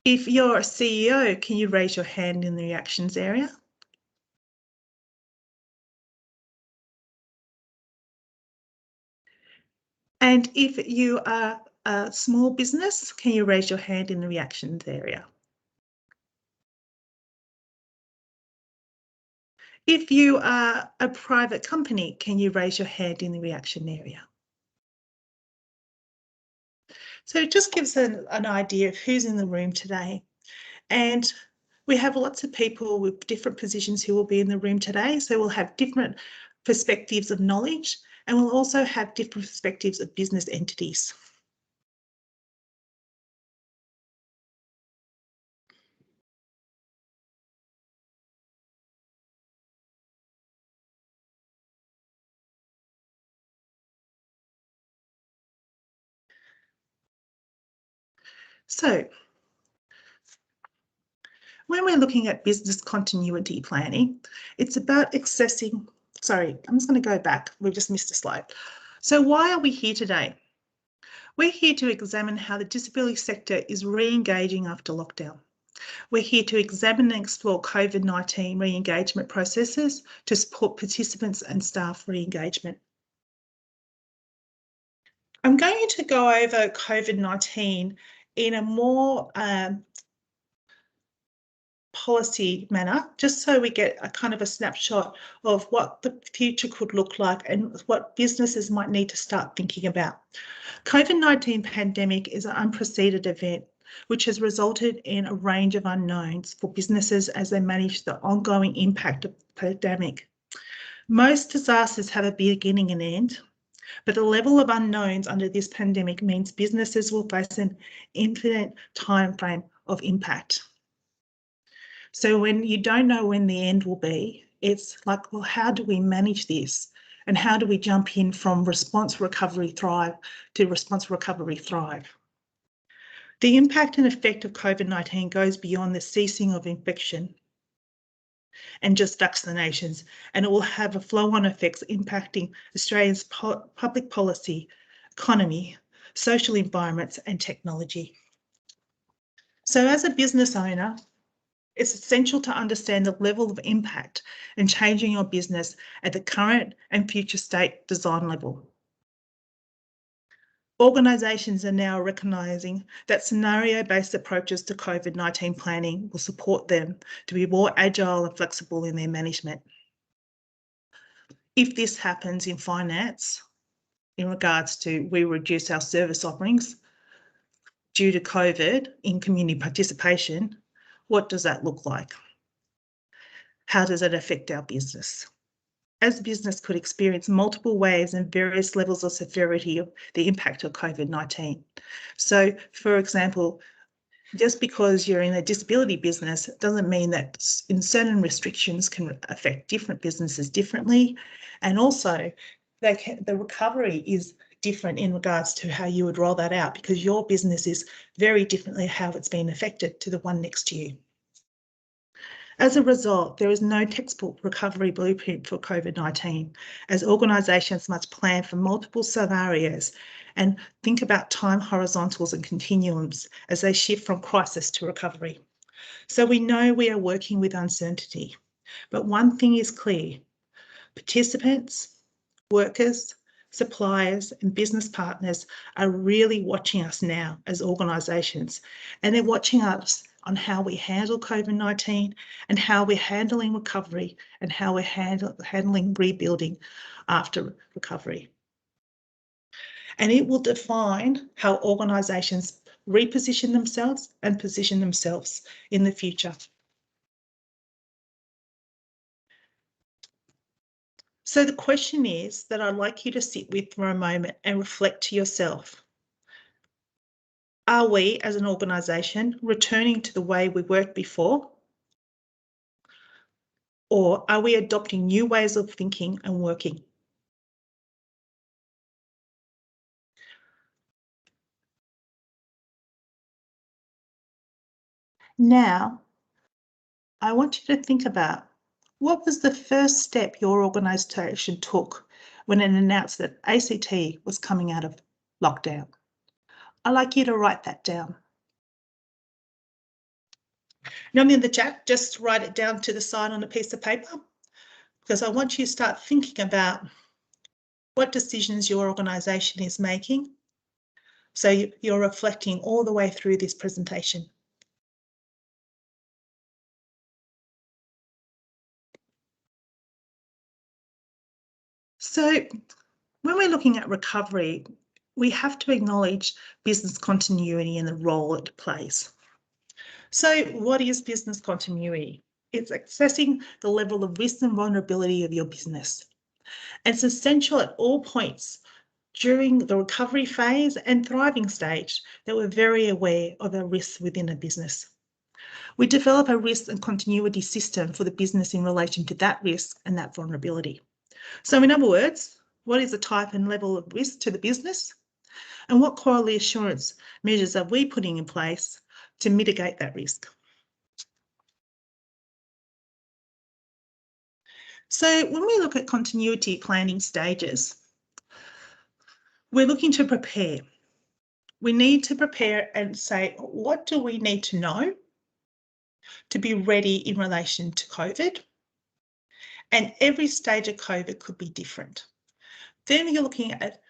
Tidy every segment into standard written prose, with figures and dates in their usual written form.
If you're a CEO, can you raise your hand in the reactions area? And if you are a small business, can you raise your hand in the reactions area? If you are a private company, can you raise your hand in the reaction area? So it just gives an idea of who's in the room today. And we have lots of people with different positions who will be in the room today. So we'll have different perspectives of knowledge, and we'll also have different perspectives of business entities. So when we're looking at business continuity planning, it's about accessing, sorry, I'm just going to go back. We've just missed a slide. So why are we here today? We're here to examine how the disability sector is re-engaging after lockdown. We're here to examine and explore COVID-19 re-engagement processes to support participants and staff re-engagement. I'm going to go over COVID-19 in a more policy manner, just so we get a kind of a snapshot of what the future could look like and what businesses might need to start thinking about. COVID-19 pandemic is an unprecedented event which has resulted in a range of unknowns for businesses as they manage the ongoing impact of the pandemic. Most disasters have a beginning and end, but the level of unknowns under this pandemic means businesses will face an infinite timeframe of impact. So when you don't know when the end will be, it's like, well, how do we manage this? And how do we jump in from response, recovery, thrive to response, recovery, thrive? The impact and effect of COVID-19 goes beyond the ceasing of infection and just vaccinations, and it will have a flow-on effects impacting Australia's public policy, economy, social environments and technology. So as a business owner, it's essential to understand the level of impact and changing your business at the current and future state design level. Organisations are now recognising that scenario-based approaches to COVID-19 planning will support them to be more agile and flexible in their management. If this happens in finance, in regards to we reduce our service offerings due to COVID in community participation, what does that look like? How does it affect our business? As business could experience multiple waves and various levels of severity of the impact of COVID-19. So, for example, just because you're in a disability business doesn't mean that certain restrictions can affect different businesses differently. And also, the recovery is different in regards to how you would roll that out, because your business is very differently how it's been affected to the one next to you. As a result, there is no textbook recovery blueprint for COVID-19, as organisations must plan for multiple scenarios and think about time horizontals and continuums as they shift from crisis to recovery. So we know we are working with uncertainty, but one thing is clear: participants, workers, suppliers and business partners are really watching us now as organisations, and they're watching us on how we handle COVID-19 and how we're handling recovery and how we're handling rebuilding after recovery. And it will define how organisations reposition themselves and position themselves in the future. So the question is that I'd like you to sit with for a moment and reflect to yourself. Are we, as an organisation, returning to the way we worked before? Or are we adopting new ways of thinking and working? Now, I want you to think about, what was the first step your organisation took when it announced that ACT was coming out of lockdown? I'd like you to write that down. Now I'm in the chat, just write it down to the side on a piece of paper, because I want you to start thinking about what decisions your organisation is making. So you're reflecting all the way through this presentation. So when we're looking at recovery, we have to acknowledge business continuity and the role it plays. So what is business continuity? It's assessing the level of risk and vulnerability of your business. It's essential at all points during the recovery phase and thriving stage that we're very aware of our risks within a business. We develop a risk and continuity system for the business in relation to that risk and that vulnerability. So in other words, what is the type and level of risk to the business? And what quality assurance measures are we putting in place to mitigate that risk? So when we look at continuity planning stages, we're looking to prepare. We need to prepare and say, what do we need to know to be ready in relation to COVID? And every stage of COVID could be different. Then you're looking at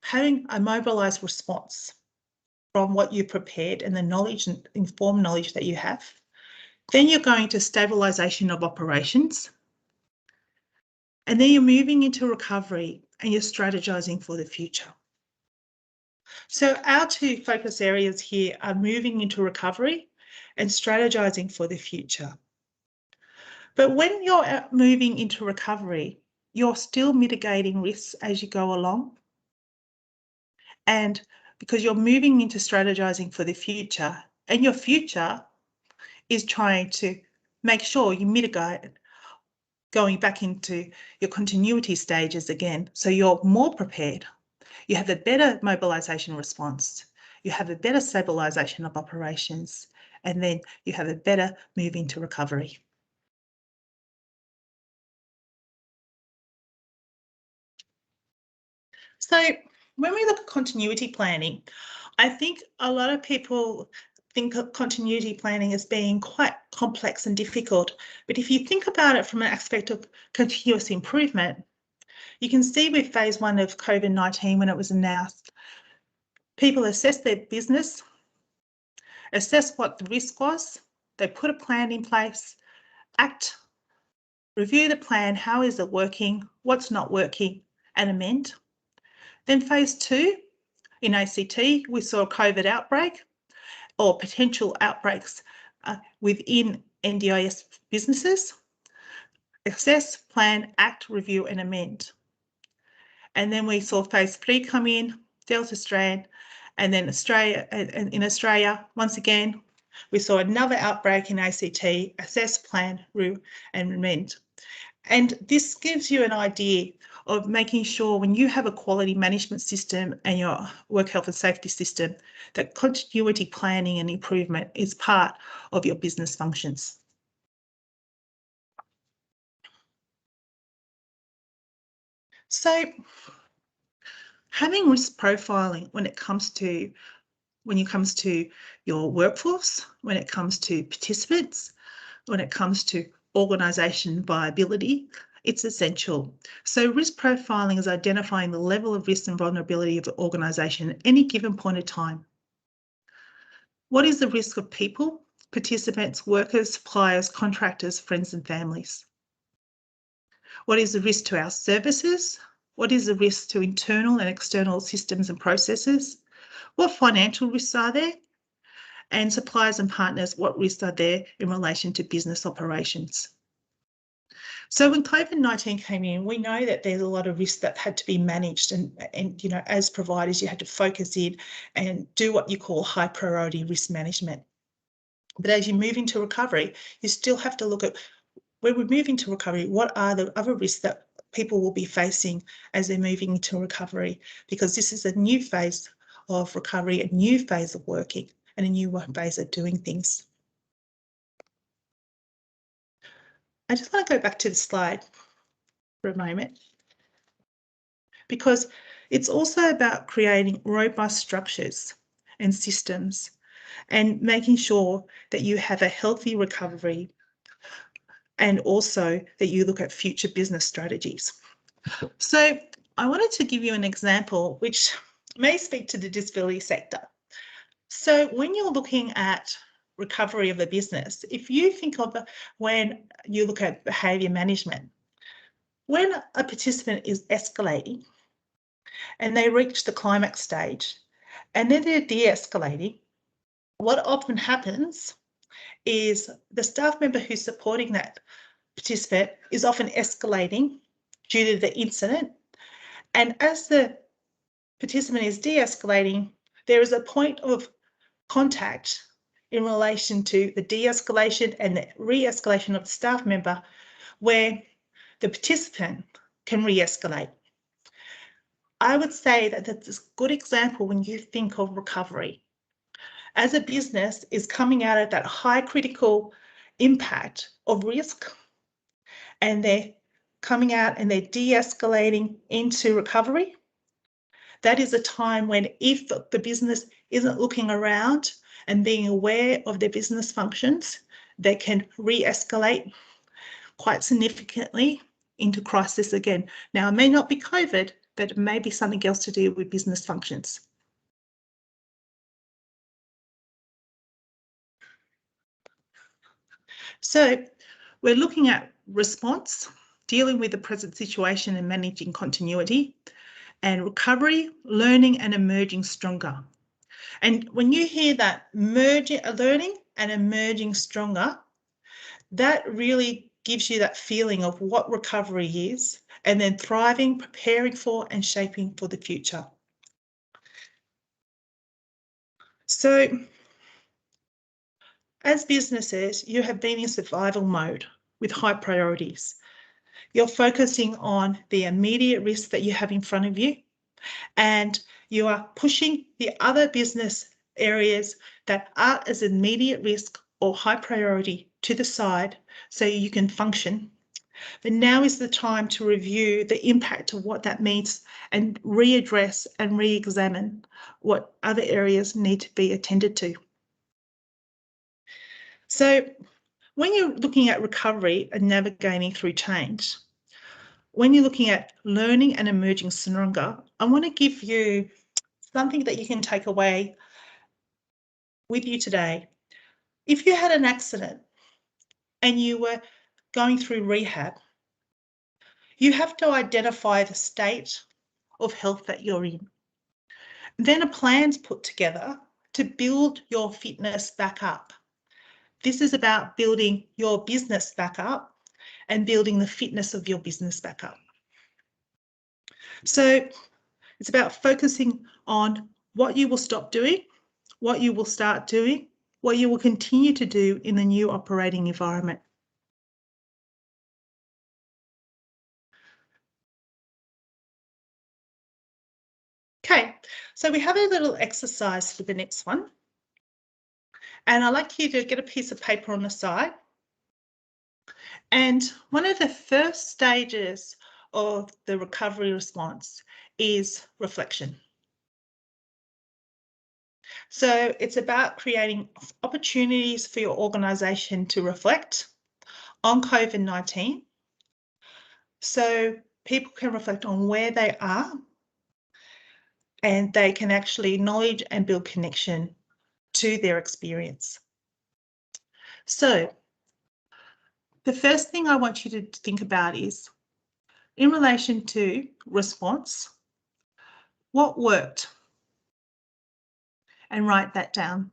having a mobilised response from what you prepared and the knowledge and informed knowledge that you have. Then you're going to stabilisation of operations. And then you're moving into recovery and you're strategising for the future. So our two focus areas here are moving into recovery and strategising for the future. But when you're moving into recovery, you're still mitigating risks as you go along. And because you're moving into strategising for the future, and your future is trying to make sure you mitigate going back into your continuity stages again, so you're more prepared. You have a better mobilisation response, you have a better stabilisation of operations, and then you have a better move into recovery. So when we look at continuity planning, I think a lot of people think of continuity planning as being quite complex and difficult. But if you think about it from an aspect of continuous improvement, you can see with phase 1 of COVID-19 when it was announced, people assessed their business, assessed what the risk was, they put a plan in place, review the plan, how is it working, what's not working, and amend. Then phase 2, in ACT, we saw a COVID outbreak or potential outbreaks within NDIS businesses. Assess, plan, act, review and amend. And then we saw phase 3 come in, Delta strand, and then in Australia, once again, we saw another outbreak in ACT, assess, plan, review and amend. And this gives you an idea of making sure when you have a quality management system and your work health and safety system, that continuity planning and improvement is part of your business functions. So having risk profiling when it comes to your workforce, when it comes to participants, when it comes to organisation viability, it's essential. So risk profiling is identifying the level of risk and vulnerability of the organisation at any given point of time. What is the risk of people, participants, workers, suppliers, contractors, friends and families? What is the risk to our services? What is the risk to internal and external systems and processes? What financial risks are there? And suppliers and partners, what risks are there in relation to business operations? So when COVID-19 came in, we know that there's a lot of risks that had to be managed and you know, as providers, you had to focus in and do what you call high priority risk management. But as you move into recovery, you still have to look at, when we move into recovery, what are the other risks that people will be facing as they're moving into recovery? Because this is a new phase of recovery, a new phase of working and a new phase of doing things. I just want to go back to the slide for a moment, because it's also about creating robust structures and systems and making sure that you have a healthy recovery, and also that you look at future business strategies. So I wanted to give you an example which may speak to the disability sector. So when you're looking at recovery of a business, if you think of when you look at behaviour management, when a participant is escalating and they reach the climax stage and then they're de-escalating, what often happens is the staff member who's supporting that participant is often escalating due to the incident. And as the participant is de-escalating, there is a point of contact in relation to the de-escalation and the re-escalation of the staff member where the participant can re-escalate. I would say that that's a good example when you think of recovery. As a business is coming out of that high critical impact of risk and they're coming out and they're de-escalating into recovery, that is a time when if the business isn't looking around and being aware of their business functions, they can re-escalate quite significantly into crisis again. Now, it may not be COVID, but it may be something else to do with business functions. So we're looking at response, dealing with the present situation and managing continuity, and recovery, learning and emerging stronger. And when you hear that learning and emerging stronger, that really gives you that feeling of what recovery is, and then thriving, preparing for and shaping for the future. So as businesses, you have been in survival mode with high priorities. You're focusing on the immediate risks that you have in front of you, and you are pushing the other business areas that aren't as immediate risk or high priority to the side so you can function. But now is the time to review the impact of what that means and readdress and re-examine what other areas need to be attended to. So when you're looking at recovery and navigating through change, when you're looking at learning and emerging stronger, I want to give you something that you can take away with you today. If you had an accident and you were going through rehab, you have to identify the state of health that you're in. Then a plan's put together to build your fitness back up. This is about building your business back up and building the fitness of your business back up. So it's about focusing on what you will stop doing, what you will start doing, what you will continue to do in the new operating environment. Okay, so we have a little exercise for the next one. And I'd like you to get a piece of paper on the side. And one of the first stages of the recovery response is reflection. So it's about creating opportunities for your organisation to reflect on COVID-19. So people can reflect on where they are and they can actually acknowledge and build connection to their experience. So the first thing I want you to think about is, in relation to response, what worked? And write that down.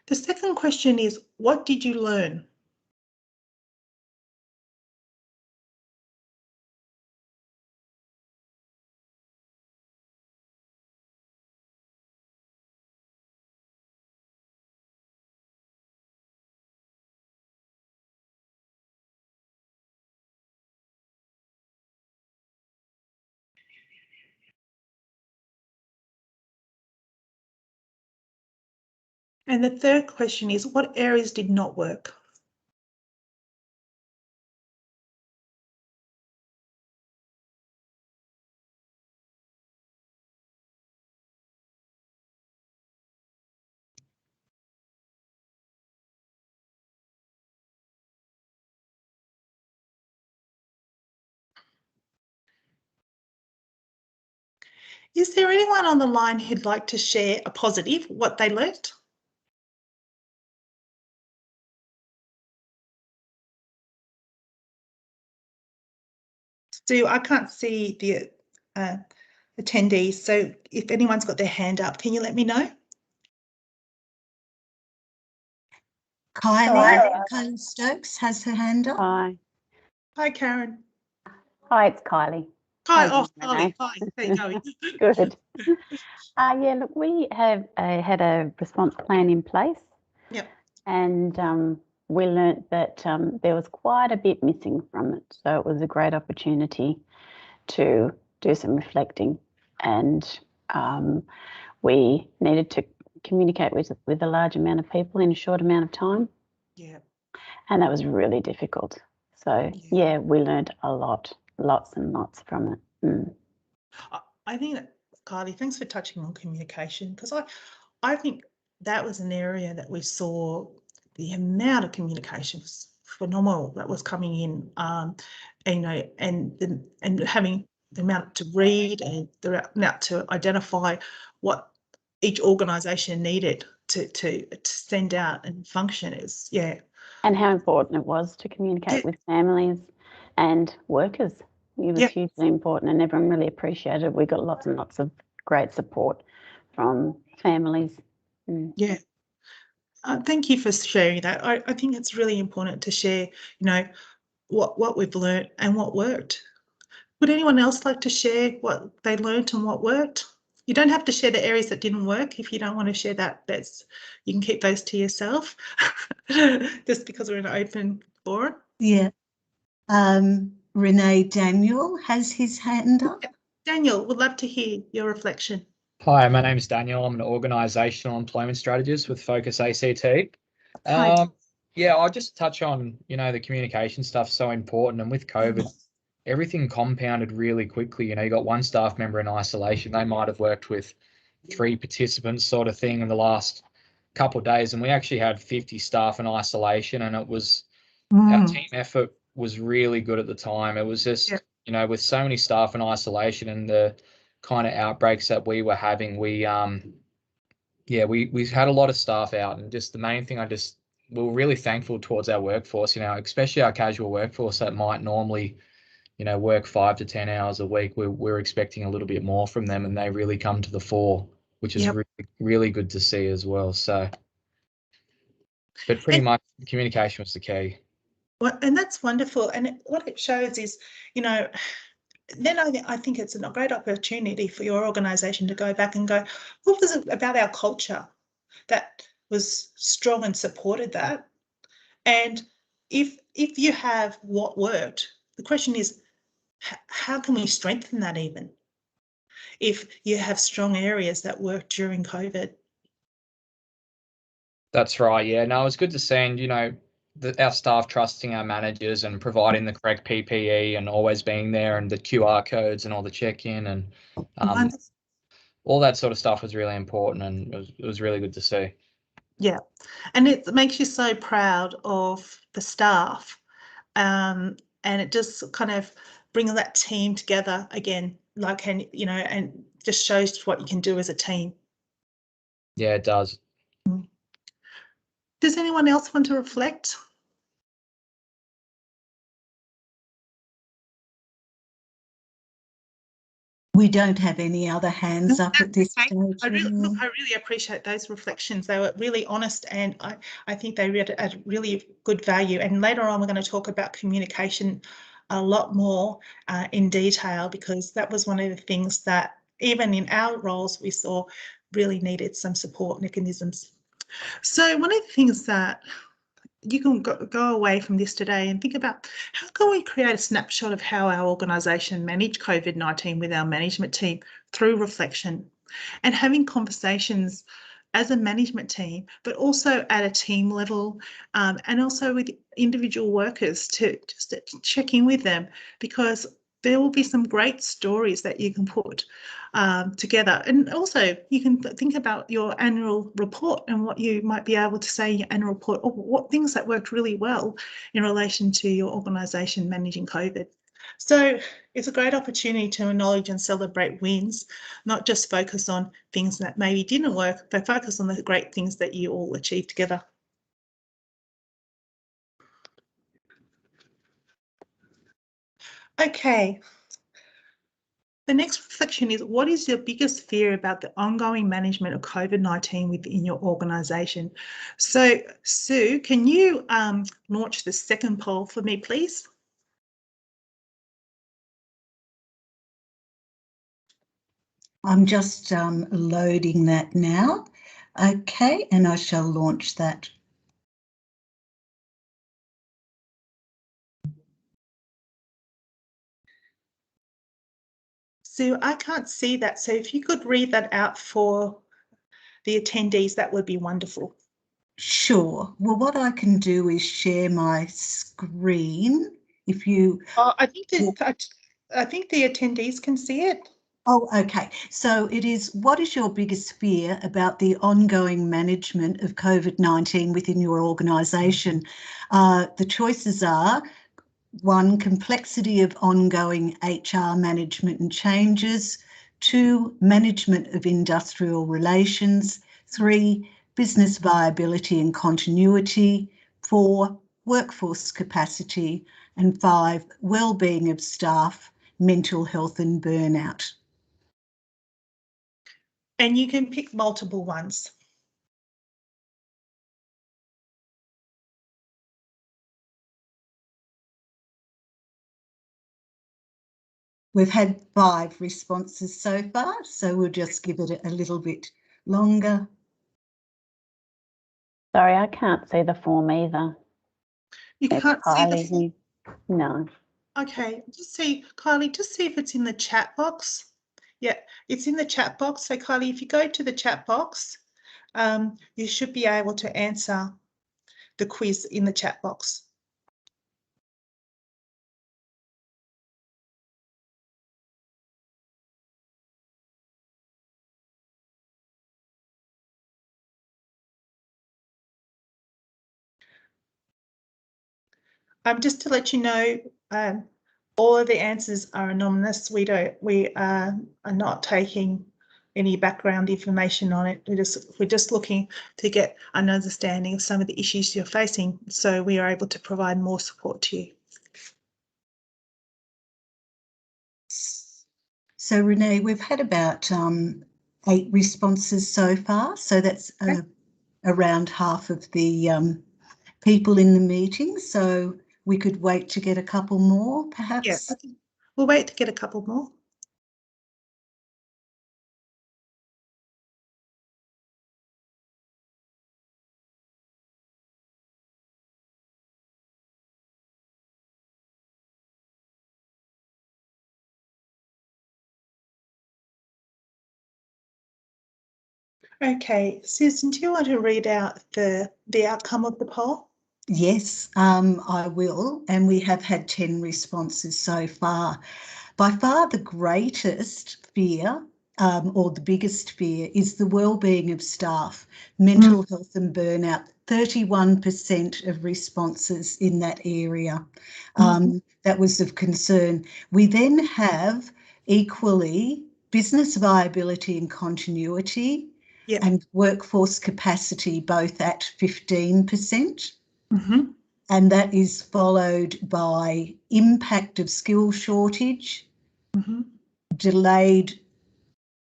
The second question is, what did you learn? And the third question is, what areas did not work? Is there anyone on the line who'd like to share a positive, what they learnt? Stu, I can't see the attendees, so if anyone's got their hand up, can you let me know? Kylie Stokes has her hand up. Hi. Hi, Karen. Hi, it's Kylie. Hi, How oh, you doing, Kylie. Renee? Hi, there you go. Good. Yeah, look, we have had a response plan in place. Yep. And we learnt that there was quite a bit missing from it. So it was a great opportunity to do some reflecting. And we needed to communicate with a large amount of people in a short amount of time. Yeah. And that was really difficult. So yeah, we learned a lot, lots and lots from it. Mm. I think that, Kylie, thanks for touching on communication, because I think that was an area that we saw the amount of communication was phenomenal that was coming in, and having the amount to read and the amount to identify what each organisation needed to send out and function is, yeah. And how important it was to communicate with families and workers. It was hugely important, and everyone really appreciated it. We got lots and lots of great support from families. Mm. Yeah. Thank you for sharing that. I think it's really important to share, what we've learned and what worked. Would anyone else like to share what they learned and what worked? You don't have to share the areas that didn't work. If you don't want to share that, you can keep those to yourself, just because we're in an open forum. Yeah. Renee Daniel has his hand up. Daniel, would love to hear your reflection. Hi, my name is Daniel. I'm an organisational employment strategist with Focus ACT. Hi. Yeah, I'll just touch on, the communication stuff so important. And with COVID, everything compounded really quickly. You got one staff member in isolation. They might have worked with 3 participants sort of thing in the last couple of days. And we actually had 50 staff in isolation, and it was our team effort was really good at the time. It was just, with so many staff in isolation and the kind of outbreaks that we were having, we had a lot of staff out, and just the main thing, we were really thankful towards our workforce, especially our casual workforce that might normally, work 5 to 10 hours a week. We're expecting a little bit more from them, and they really come to the fore, which is really, really good to see as well. So, but pretty much communication was the key. Well, and that's wonderful. And what it shows is, then I think it's a great opportunity for your organisation to go back and go, what was it about our culture that was strong and supported that? And if you have what worked, the question is, how can we strengthen that even? If you have strong areas that worked during COVID. That's right. Yeah. No, it's good to see, and our staff trusting our managers and providing the correct PPE and always being there, and the QR codes and all the check-in and all that sort of stuff was really important, and it was really good to see. Yeah, and it makes you so proud of the staff, and it just kind of brings that team together again, and just shows what you can do as a team. Yeah, it does. Does anyone else want to reflect? We don't have any other hands up at this stage. I really appreciate those reflections. They were really honest, and I think they add really good value. And later on, we're going to talk about communication a lot more in detail, because that was one of the things that even in our roles we saw really needed some support mechanisms. So one of the things that you can go away from this today and think about, how can we create a snapshot of how our organisation managed COVID-19 with our management team through reflection and having conversations as a management team, but also at a team level, and also with individual workers to just check in with them, because there will be some great stories that you can put together. And also you can think about your annual report and what you might be able to say in your annual report, or what things that worked really well in relation to your organisation managing COVID. So it's a great opportunity to acknowledge and celebrate wins, not just focus on things that maybe didn't work, but focus on the great things that you all achieved together. Okay. The next reflection is, what is your biggest fear about the ongoing management of COVID-19 within your organisation? So, Sue, can you launch the second poll for me, please? I'm just loading that now. Okay, and I shall launch that. Sue, I can't see that, so if you could read that out for the attendees, that would be wonderful. Sure. Well, what I can do is share my screen. If you... I think the attendees can see it. Oh, okay. So it is, what is your biggest fear about the ongoing management of COVID-19 within your organisation? The choices are: 1, complexity of ongoing HR management and changes; 2, management of industrial relations; 3, business viability and continuity; 4, workforce capacity; and 5, well-being of staff, mental health and burnout. And you can pick multiple ones. We've had 5 responses so far, so we'll just give it a little bit longer. Sorry, I can't see the form either. You It's can't see the form? No. Okay, just see, Kylie, just see if it's in the chat box. Yeah, it's in the chat box. So Kylie, if you go to the chat box, you should be able to answer the quiz in the chat box. Just to let you know, all of the answers are anonymous. We are not taking any background information on it. We're just looking to get an understanding of some of the issues you're facing, so we are able to provide more support to you. So Renee, we've had about 8 responses so far, so that's around half of the people in the meeting. So we could wait to get a couple more, perhaps. Yes, we'll wait to get a couple more. Okay, Susan, do you want to read out the outcome of the poll? Yes, I will. And we have had 10 responses so far. By far the greatest fear, or the biggest fear, is the well-being of staff, mental health and burnout. 31% of responses in that area. That was of concern. We then have equally business viability and continuity, and workforce capacity, both at 15%. And that is followed by impact of skill shortage, delayed.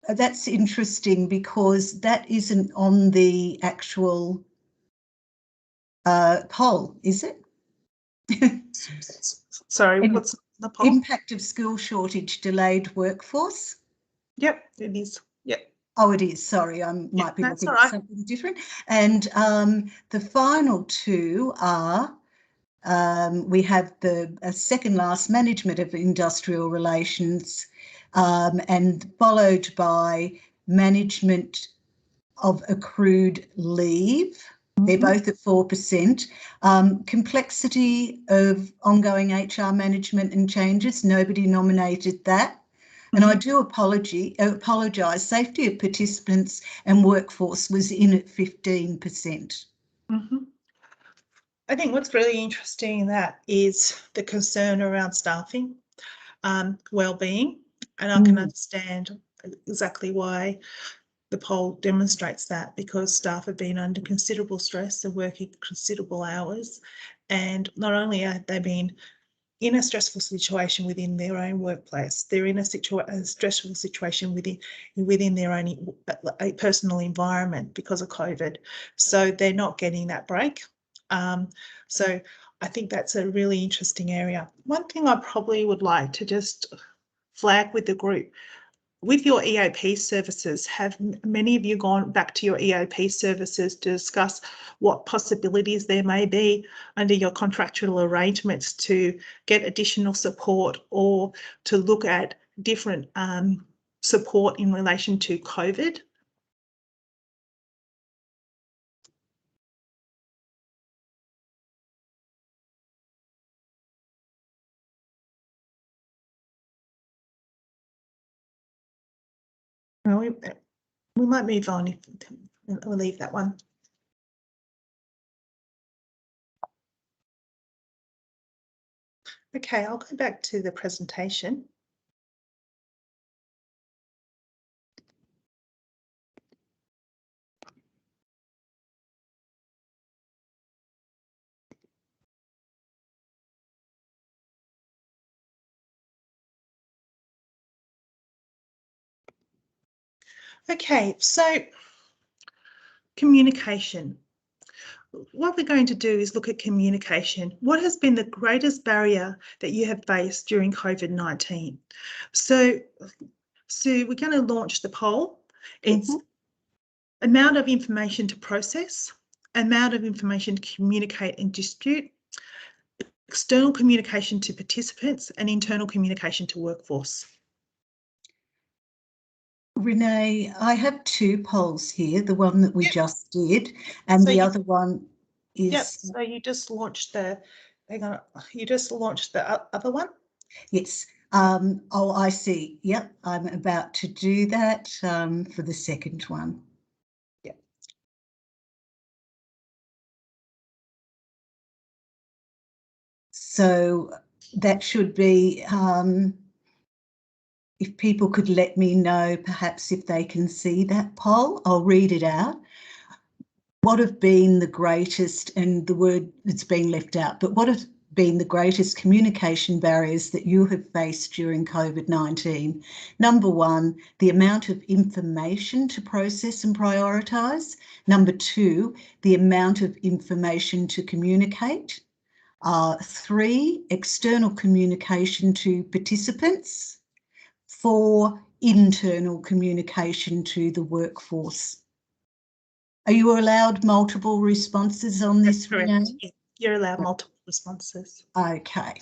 That's interesting because that isn't on the actual poll, is it? Sorry, what's the poll? Impact of skill shortage, delayed workforce. Yep, it is. Yep. Oh, it is. Sorry, I might be looking at something different. And the final 2 are, we have the second last, management of industrial relations, and followed by management of accrued leave. They're both at 4%. Complexity of ongoing HR management and changes, nobody nominated that. And I do apologise, safety of participants and workforce was in at 15%. I think what's really interesting in that is the concern around staffing, well-being, and I can understand exactly why the poll demonstrates that, because staff have been under considerable stress, they're working considerable hours, and not only have they been in a stressful situation within their own workplace, they're in a stressful situation within their own personal environment because of COVID. So they're not getting that break. So I think that's a really interesting area. One thing I probably would like to just flag with the group, with your EAP services, have many of you gone back to your EAP services to discuss what possibilities there may be under your contractual arrangements to get additional support or to look at different support in relation to COVID? Well, we might move on if we'll leave that one. Okay, I'll go back to the presentation. Okay, so communication. What we're going to do is look at communication. What has been the greatest barrier that you have faced during COVID-19? So we're going to launch the poll. It's amount of information to process, amount of information to communicate and distribute, external communication to participants, and internal communication to workforce. Renee, I have two polls here, the one that we just did, and so the other one is... Yep, so you just launched the, hang on, you just launched the other one? Yes. Oh, I see. Yep, I'm about to do that for the second one. Yep. So that should be... if people could let me know, perhaps if they can see that poll, I'll read it out. What have been the greatest, and the word that's being left out, but what have been the greatest communication barriers that you have faced during COVID-19? Number one, the amount of information to process and prioritise. Number two, the amount of information to communicate. 3, external communication to participants. 4, internal communication to the workforce. Are you allowed multiple responses on this, Renee? Yeah, you're allowed multiple responses. Okay.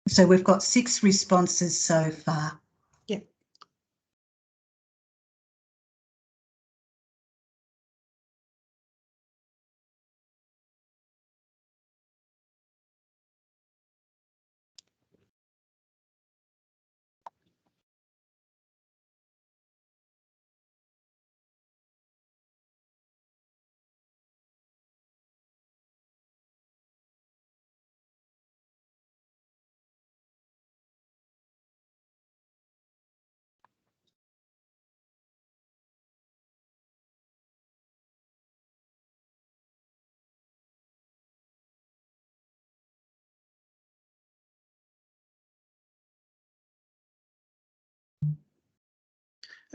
So we've got 6 responses so far. Yeah.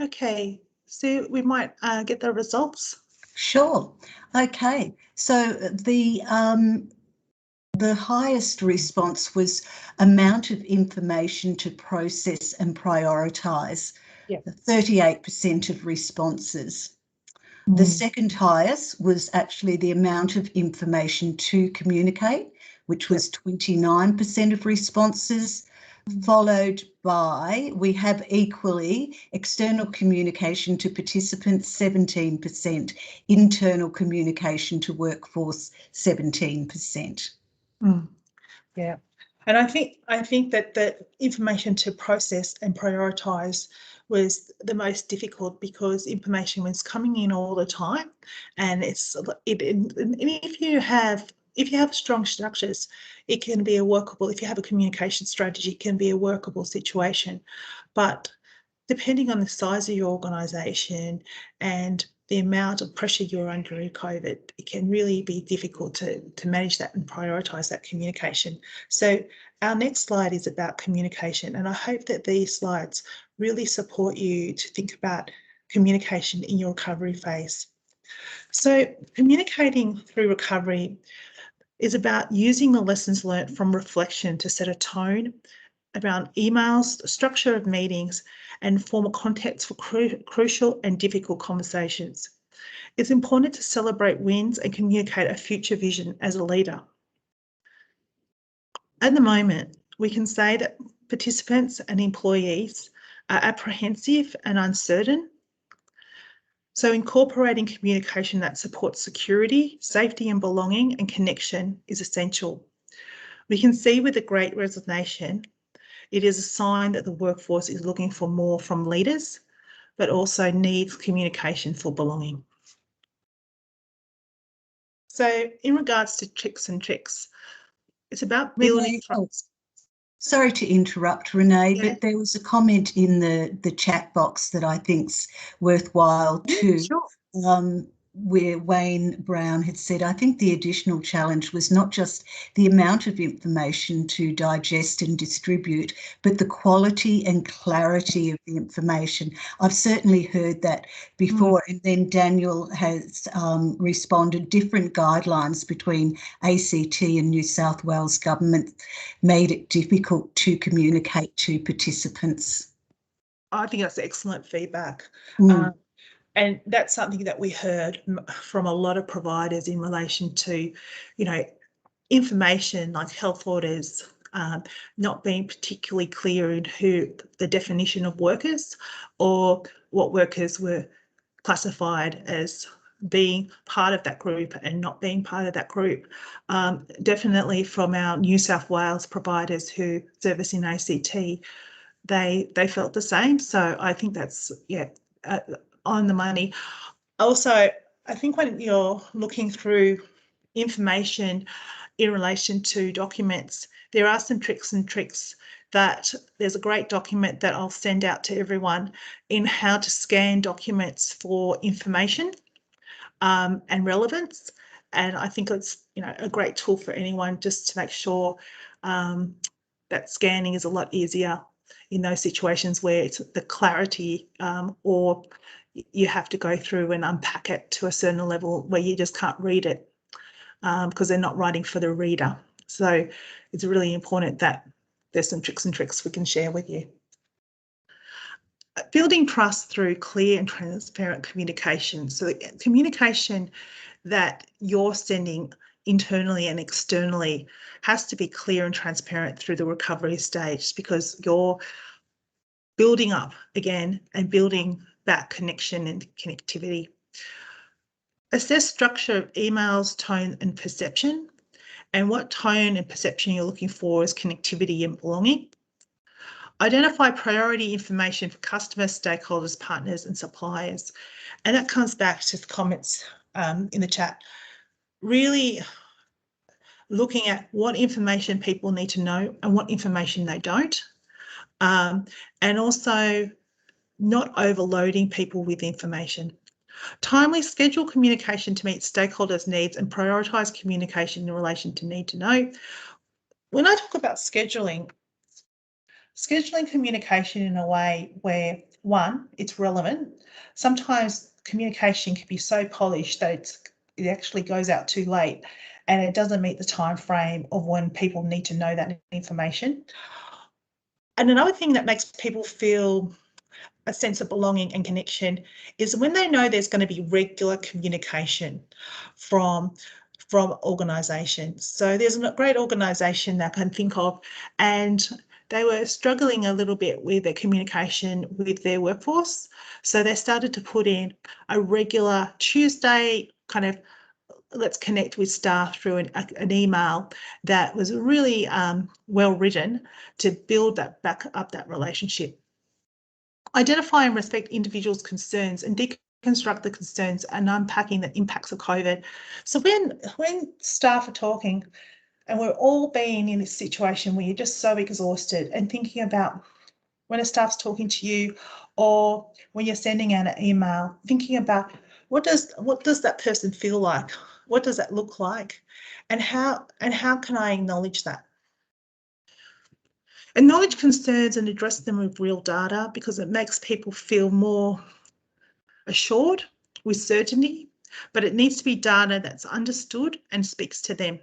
Okay, so we might get the results. Sure. Okay. So the highest response was amount of information to process and prioritise. Yeah. 38% of responses. The second highest was actually the amount of information to communicate, which was 29% of responses, followed by, we have equally external communication to participants, 17%, internal communication to workforce, 17%. Yeah, and I think that the information to process and prioritise was the most difficult, because information was coming in all the time, and if you have strong structures, it can be a workable. If you have a communication strategy, it can be a workable situation, but depending on the size of your organisation and the amount of pressure you're under in COVID, it can really be difficult to manage that and prioritise that communication. So our next slide is about communication, and I hope that these slides really support you to think about communication in your recovery phase. So communicating through recovery is about using the lessons learnt from reflection to set a tone around emails, the structure of meetings, and form a context for crucial and difficult conversations. It's important to celebrate wins and communicate a future vision as a leader. At the moment, we can say that participants and employees are apprehensive and uncertain. So incorporating communication that supports security, safety and belonging and connection is essential. We can see with the Great Resignation, it is a sign that the workforce is looking for more from leaders, but also needs communication for belonging. So in regards to tips and tricks, it's about building trust. Sorry to interrupt, Renee, but there was a comment in the chat box that I think's worthwhile too. Sure. Where Wayne Brown had said, I think the additional challenge was not just the amount of information to digest and distribute, but the quality and clarity of the information. I've certainly heard that before. And then Daniel has responded, different guidelines between ACT and New South Wales government made it difficult to communicate to participants. I think that's excellent feedback. And that's something that we heard from a lot of providers in relation to, information like health orders, not being particularly clear in who the definition of workers or what workers were classified as being part of that group and not being part of that group. Definitely from our New South Wales providers who service in ACT, they felt the same. So I think that's, on the money. Also, I think when you're looking through information in relation to documents, there are some tricks that there's a great document that I'll send out to everyone in how to scan documents for information and relevance. And I think it's a great tool for anyone just to make sure that scanning is a lot easier in those situations where it's the clarity or you have to go through and unpack it to a certain level where you just can't read it because they're not writing for the reader. So it's really important that there's some tricks we can share with you. Building trust through clear and transparent communication. So the communication that you're sending internally and externally has to be clear and transparent through the recovery stage, because you're building up again and building that connection and connectivity. Assess structure of emails, tone and perception, and what tone and perception you're looking for is connectivity and belonging. Identify priority information for customers, stakeholders, partners and suppliers. And that comes back to the comments in the chat. Really looking at what information people need to know and what information they don't. And also not overloading people with information. Timely schedule communication to meet stakeholders' needs and prioritise communication in relation to need to know. When I talk about scheduling communication in a way where, one, it's relevant. Sometimes communication can be so polished that it actually goes out too late and it doesn't meet the time frame of when people need to know that information. And another thing that makes people feel a sense of belonging and connection is when they know there's going to be regular communication from organisations. So there's a great organisation that I can think of, and they were struggling a little bit with their communication with their workforce. So they started to put in a regular Tuesday kind of let's connect with staff through an email that was really well written to build that back up that relationship. Identify and respect individuals' concerns and deconstruct the concerns and unpacking the impacts of COVID. So when staff are talking and we're all being in this situation where you're just so exhausted and thinking about when a staff's talking to you or when you're sending out an email, thinking about what does that person feel like? What does that look like? And how can I acknowledge that? Acknowledge concerns and address them with real data because it makes people feel more assured with certainty, but it needs to be data that's understood and speaks to them.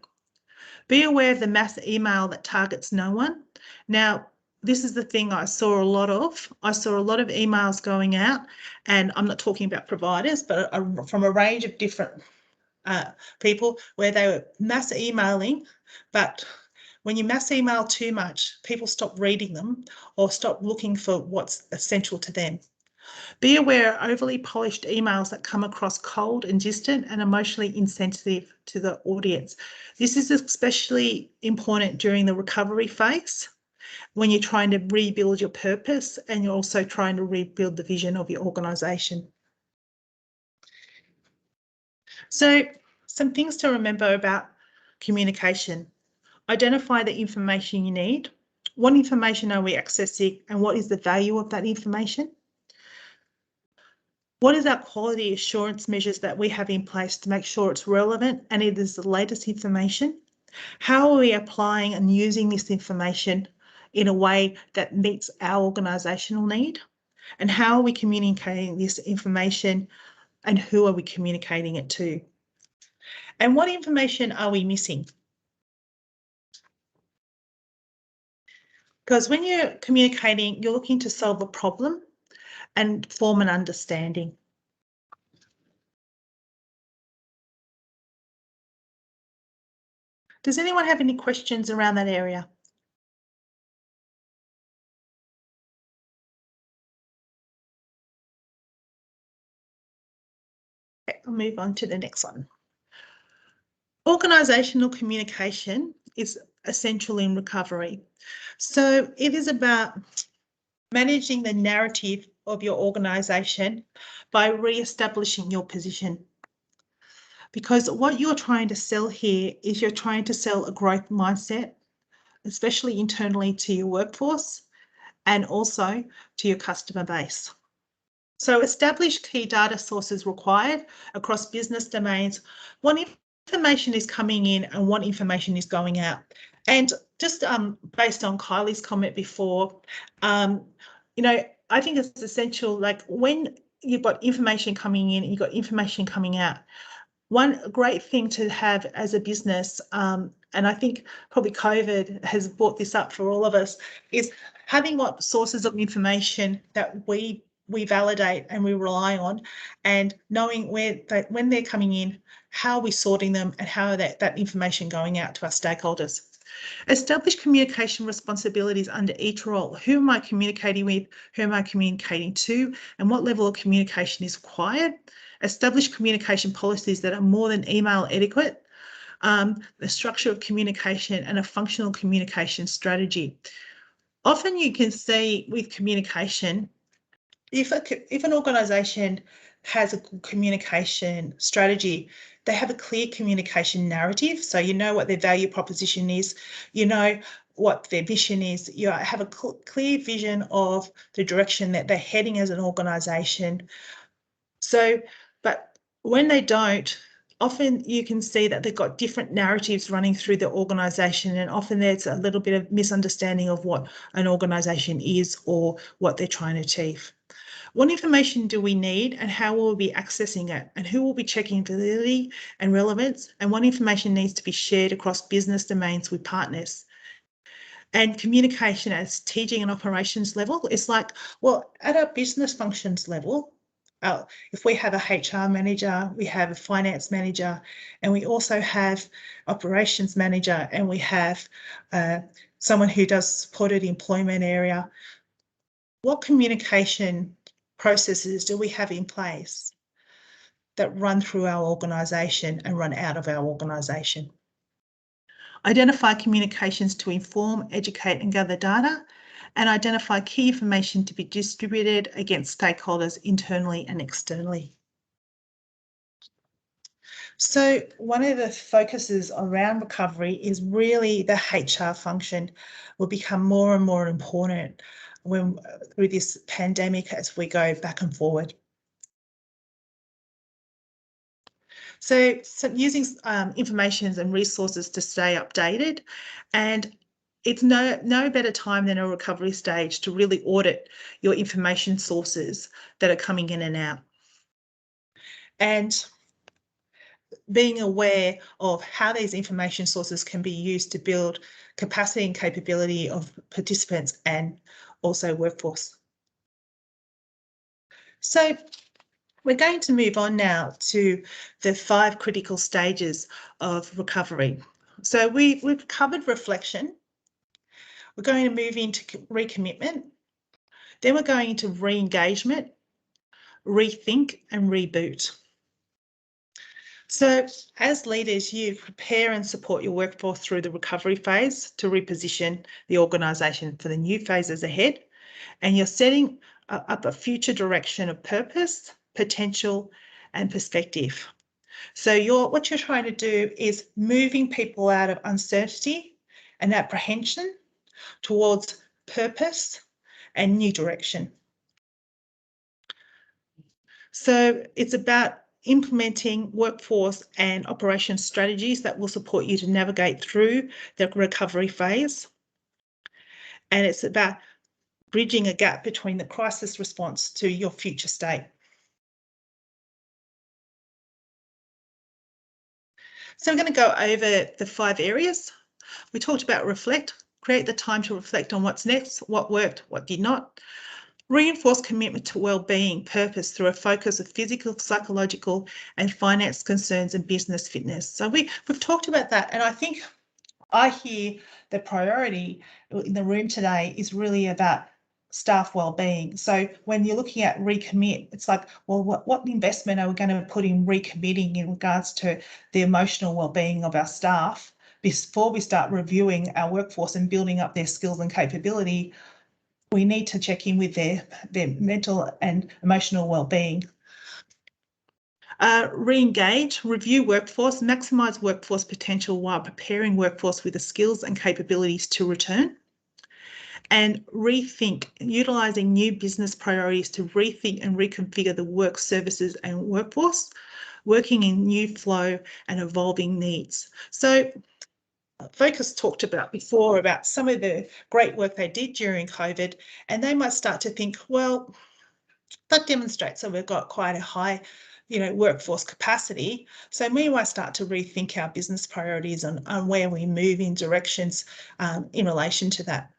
Be aware of the mass email that targets no one. Now, this is the thing I saw a lot of. I saw a lot of emails going out, and I'm not talking about providers, but from a range of different people where they were mass emailing, but when you mass email too much, people stop reading them or stop looking for what's essential to them. Be aware of overly polished emails that come across cold and distant and emotionally insensitive to the audience. This is especially important during the recovery phase when you're trying to rebuild your purpose and you're also trying to rebuild the vision of your organisation. So some things to remember about communication. Identify the information you need. What information are we accessing and what is the value of that information? What is our quality assurance measures that we have in place to make sure it's relevant and it is the latest information? How are we applying and using this information in a way that meets our organisational need? And how are we communicating this information and who are we communicating it to? And what information are we missing? Because when you're communicating, you're looking to solve a problem and form an understanding. Does anyone have any questions around that area? Okay, I'll move on to the next one. Organisational communication is essential in recovery. So it is about managing the narrative of your organisation by re-establishing your position. Because what you're trying to sell here is you're trying to sell a growth mindset, especially internally to your workforce and also to your customer base. So establish key data sources required across business domains. What information is coming in and what information is going out. And just based on Kylie's comment before, you know, I think it's essential, like when you've got information coming in and you've got information coming out, one great thing to have as a business, and I think probably COVID has brought this up for all of us, is having what sources of information that we validate and we rely on, and knowing when they're coming in, how are we sorting them and how are that information going out to our stakeholders. Establish communication responsibilities under each role. Who am I communicating with? Who am I communicating to? And what level of communication is required? Establish communication policies that are more than email adequate. The structure of communication and a functional communication strategy. Often you can see with communication, if an organisation has a communication strategy, they have a clear communication narrative. So you know what their value proposition is, you know what their mission is, you have a clear vision of the direction that they're heading as an organisation. So, but when they don't, often you can see that they've got different narratives running through the organisation, and often there's a little bit of misunderstanding of what an organisation is or what they're trying to achieve. What information do we need and how will we be accessing it, and who will be checking validity and relevance, and what information needs to be shared across business domains with partners. And communication at strategic and operations level is like, well, at our business functions level, if we have a HR manager, we have a finance manager, and we also have operations manager, and we have someone who does supported employment area, what communication processes do we have in place that run through our organisation and run out of our organisation? Identify communications to inform, educate and gather data, and identify key information to be distributed against stakeholders internally and externally. So one of the focuses around recovery is really the HR function will become more and more important through this pandemic as we go back and forward. So using information and resources to stay updated, and it's no better time than a recovery stage to really audit your information sources that are coming in and out. And being aware of how these information sources can be used to build capacity and capability of participants and also workforce. So we're going to move on now to the 5 critical stages of recovery. So we've covered reflection. We're going to move into recommitment. Then we're going into re-engagement, rethink and reboot. So as leaders, you prepare and support your workforce through the recovery phase to reposition the organisation for the new phases ahead. And you're setting up a future direction of purpose, potential and perspective. So what you're trying to do is moving people out of uncertainty and apprehension towards purpose and new direction. So it's about implementing workforce and operations strategies that will support you to navigate through the recovery phase. And it's about bridging a gap between the crisis response to your future state. So I'm going to go over the 5 areas. We talked about reflect, create the time to reflect on what's next, what worked, what did not. Reinforce commitment to well-being purpose through a focus of physical, psychological and finance concerns and business fitness. So we've talked about that, and I think I hear the priority in the room today is really about staff well-being. So when you're looking at recommit, it's like, well, what investment are we going to put in recommitting in regards to the emotional well-being of our staff before we start reviewing our workforce and building up their skills and capability? We need to check in with their mental and emotional well-being. Re-engage, review workforce, maximise workforce potential while preparing workforce with the skills and capabilities to return. And rethink, utilising new business priorities to rethink and reconfigure the work services and workforce, working in new flow and evolving needs. So Focus talked about before about some of the great work they did during COVID, and they might start to think, well, that demonstrates that we've got quite a high, workforce capacity. So we might start to rethink our business priorities on where we move in directions in relation to that.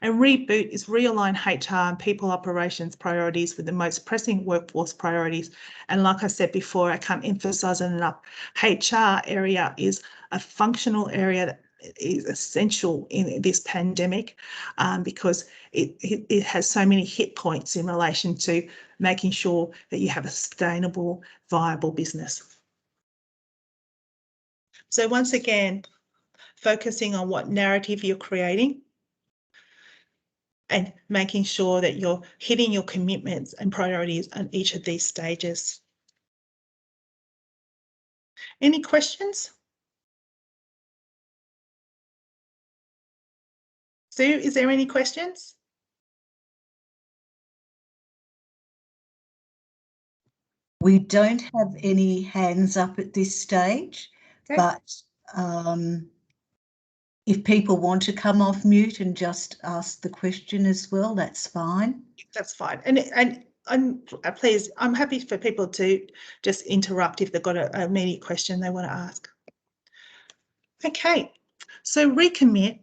And reboot is realign HR and people operations priorities with the most pressing workforce priorities. And like I said before, I can't emphasise it enough, HR area is a functional area that is essential in this pandemic because it has so many hit points in relation to making sure that you have a sustainable, viable business. So once again, focusing on what narrative you're creating and making sure that you're hitting your commitments and priorities on each of these stages. Any questions? Sue, is there any questions? We don't have any hands up at this stage, Okay. But if people want to come off mute and just ask the question as well, that's fine. That's fine. And please, I'm happy for people to just interrupt if they've got an immediate question they want to ask. Okay, so recommit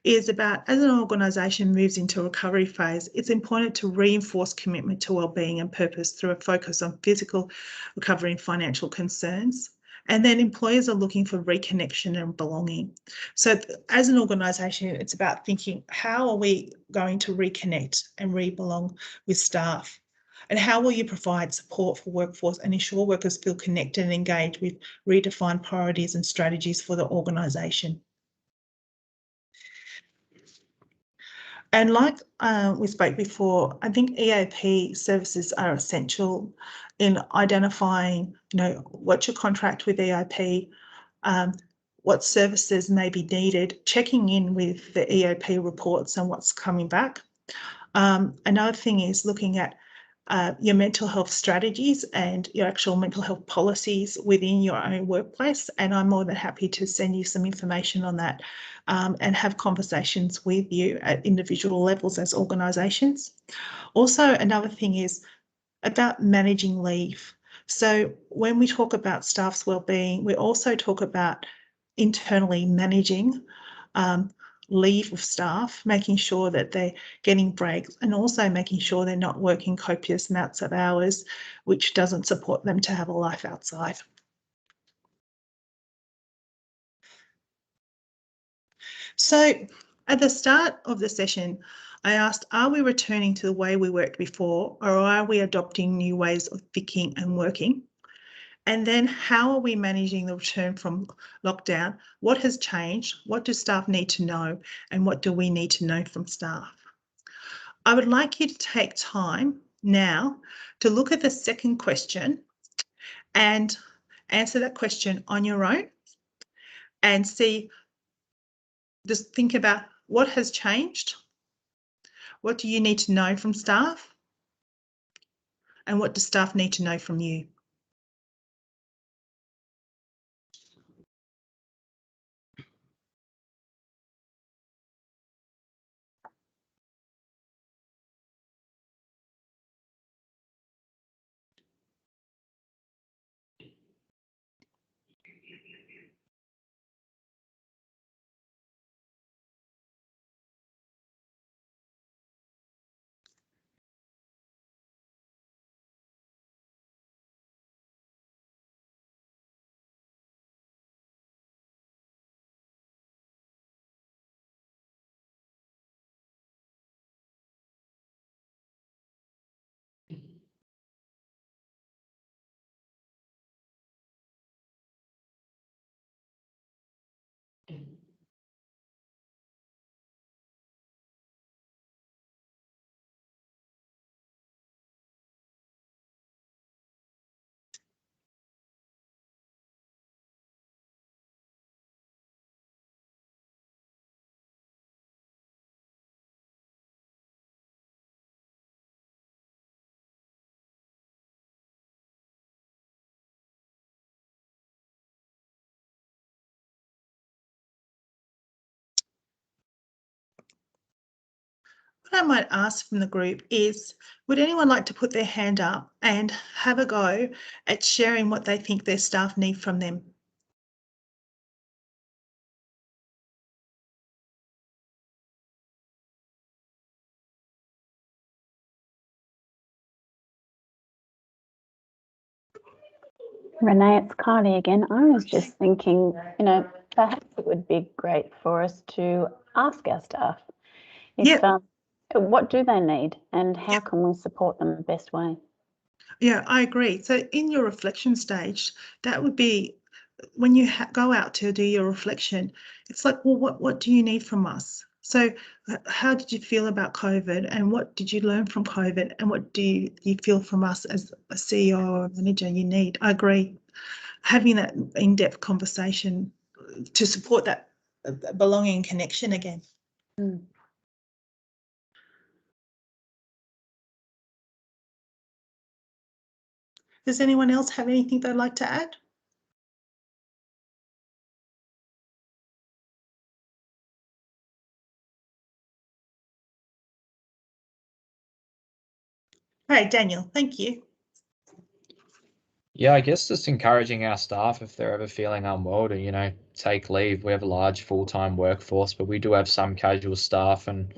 is about, as an organisation moves into a recovery phase, it's important to reinforce commitment to wellbeing and purpose through a focus on physical recovery and financial concerns. And then employers are looking for reconnection and belonging. So as an organisation, it's about thinking, how are we going to reconnect and re-belong with staff? And how will you provide support for workforce and ensure workers feel connected and engaged with redefined priorities and strategies for the organisation? And like we spoke before, I think EAP services are essential in identifying, what's your contract with EAP, what services may be needed, checking in with the EAP reports and what's coming back. Another thing is looking at your mental health strategies and your actual mental health policies within your own workplace. And I'm more than happy to send you some information on that and have conversations with you at individual levels as organisations. Also, another thing is about managing leave. So when we talk about staff's wellbeing, we also talk about internally managing leave of staff, making sure that they're getting breaks and also making sure they're not working copious amounts of hours, which doesn't support them to have a life outside. So at the start of the session, I asked, are we returning to the way we worked before, or are we adopting new ways of thinking and working? And then how are we managing the return from lockdown? What has changed? What do staff need to know? And what do we need to know from staff? I would like you to take time now to look at the second question and answer that question on your own and just think about what has changed, what do you need to know from staff, and what do staff need to know from you? What I might ask from the group is, would anyone like to put their hand up and have a go at sharing what they think their staff need from them? Renee, it's Kylie again. I was just thinking, perhaps it would be great for us to ask our staff if, what do they need and how can we support them the best way? Yeah, I agree. So in your reflection stage, that would be when you go out to do your reflection, it's like, well, what do you need from us? So how did you feel about COVID and what did you learn from COVID and what do you feel from us as a CEO or a manager you need? I agree. Having that in-depth conversation to support that belonging and connection again. Mm. Does anyone else have anything they'd like to add? Hey, Daniel, thank you. Yeah, I guess just encouraging our staff if they're ever feeling unwell to, take leave. We have a large full-time workforce, but we do have some casual staff. And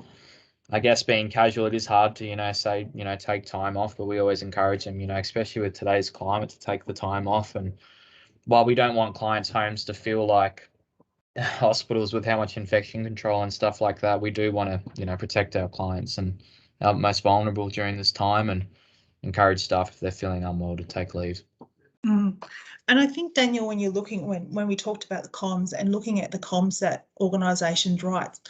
I guess being casual, it is hard to, say, take time off, but we always encourage them, especially with today's climate, to take the time off. And while we don't want clients' homes to feel like hospitals with how much infection control and stuff like that, we do want to, protect our clients and our most vulnerable during this time, and encourage staff if they're feeling unwell to take leave. Mm. And I think, Daniel, when you're looking, when we talked about the comms and looking at the comms that organisations write,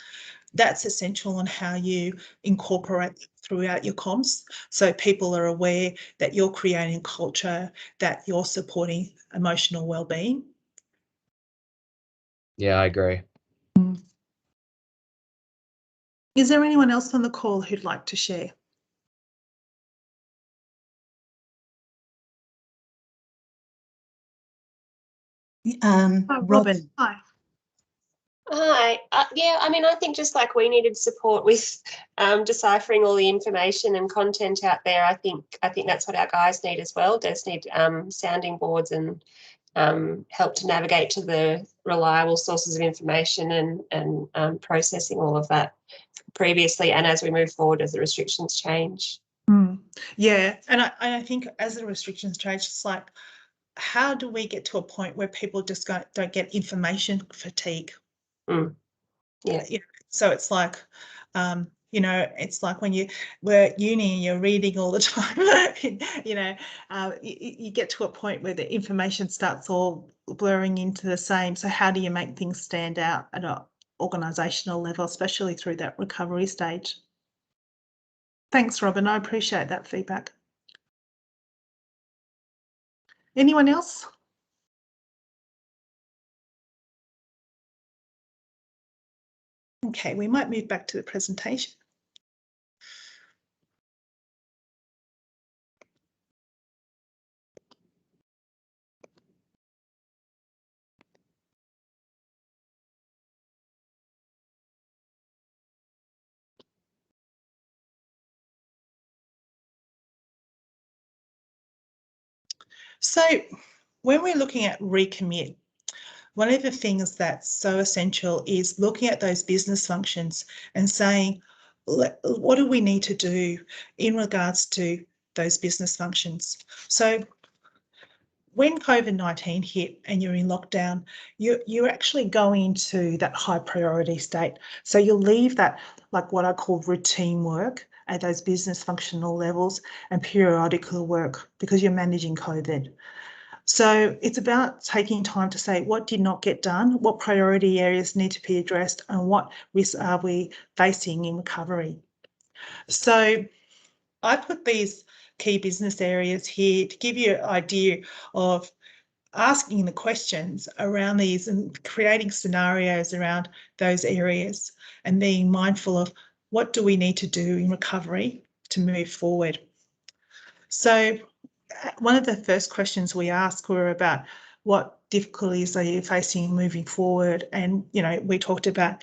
that's essential on how you incorporate throughout your comms. So people are aware that you're creating culture, that you're supporting emotional well-being. Yeah, I agree. Is there anyone else on the call who'd like to share? Robin. Hi. Hi. Yeah, I mean, I think just like we needed support with deciphering all the information and content out there, I think that's what our guys need as well. Does need sounding boards and help to navigate to the reliable sources of information and processing all of that previously and as we move forward as the restrictions change. Yeah, and I think as the restrictions change, it's like, how do we get to a point where people just don't get information fatigue? Yeah. So it's like, it's like when we're at uni and you're reading all the time, you get to a point where the information starts all blurring into the same. So how do you make things stand out at an organisational level, especially through that recovery stage? Thanks, Robin. I appreciate that feedback. Anyone else? Okay, we might move back to the presentation. So when we're looking at recommit, one of the things that's so essential is looking at those business functions and saying, what do we need to do in regards to those business functions? So when COVID-19 hit and you're in lockdown, you're actually going into that high priority state. So you'll leave that, like what I call routine work at those business functional levels and periodical work because you're managing COVID. So it's about taking time to say what did not get done, what priority areas need to be addressed, and what risks are we facing in recovery. So I put these key business areas here to give you an idea of asking the questions around these and creating scenarios around those areas and being mindful of what do we need to do in recovery to move forward. So one of the first questions we asked were about what difficulties are you facing moving forward? And, we talked about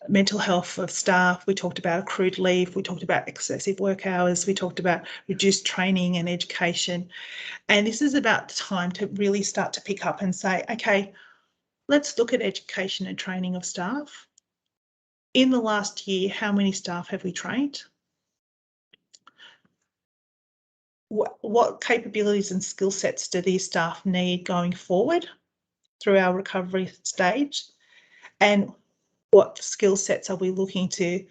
mental health of staff, we talked about accrued leave, we talked about excessive work hours, we talked about reduced training and education. And this is about the time to really start to pick up and say, okay, let's look at education and training of staff. In the last year, how many staff have we trained? What capabilities and skill sets do these staff need going forward through our recovery stage? And what skill sets are we looking to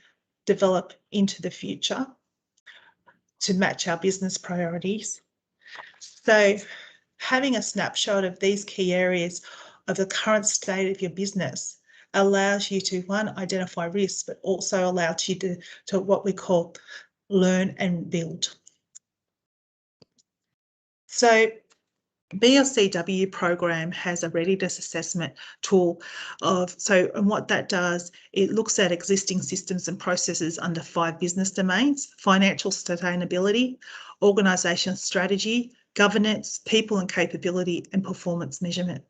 develop into the future to match our business priorities? So having a snapshot of these key areas of the current state of your business allows you to, one, identify risks, but also allows you to what we call learn and build. So BLCW program has a readiness assessment tool and what that does, it looks at existing systems and processes under 5 business domains: financial sustainability, organisation strategy, governance, people and capability, and performance measurement.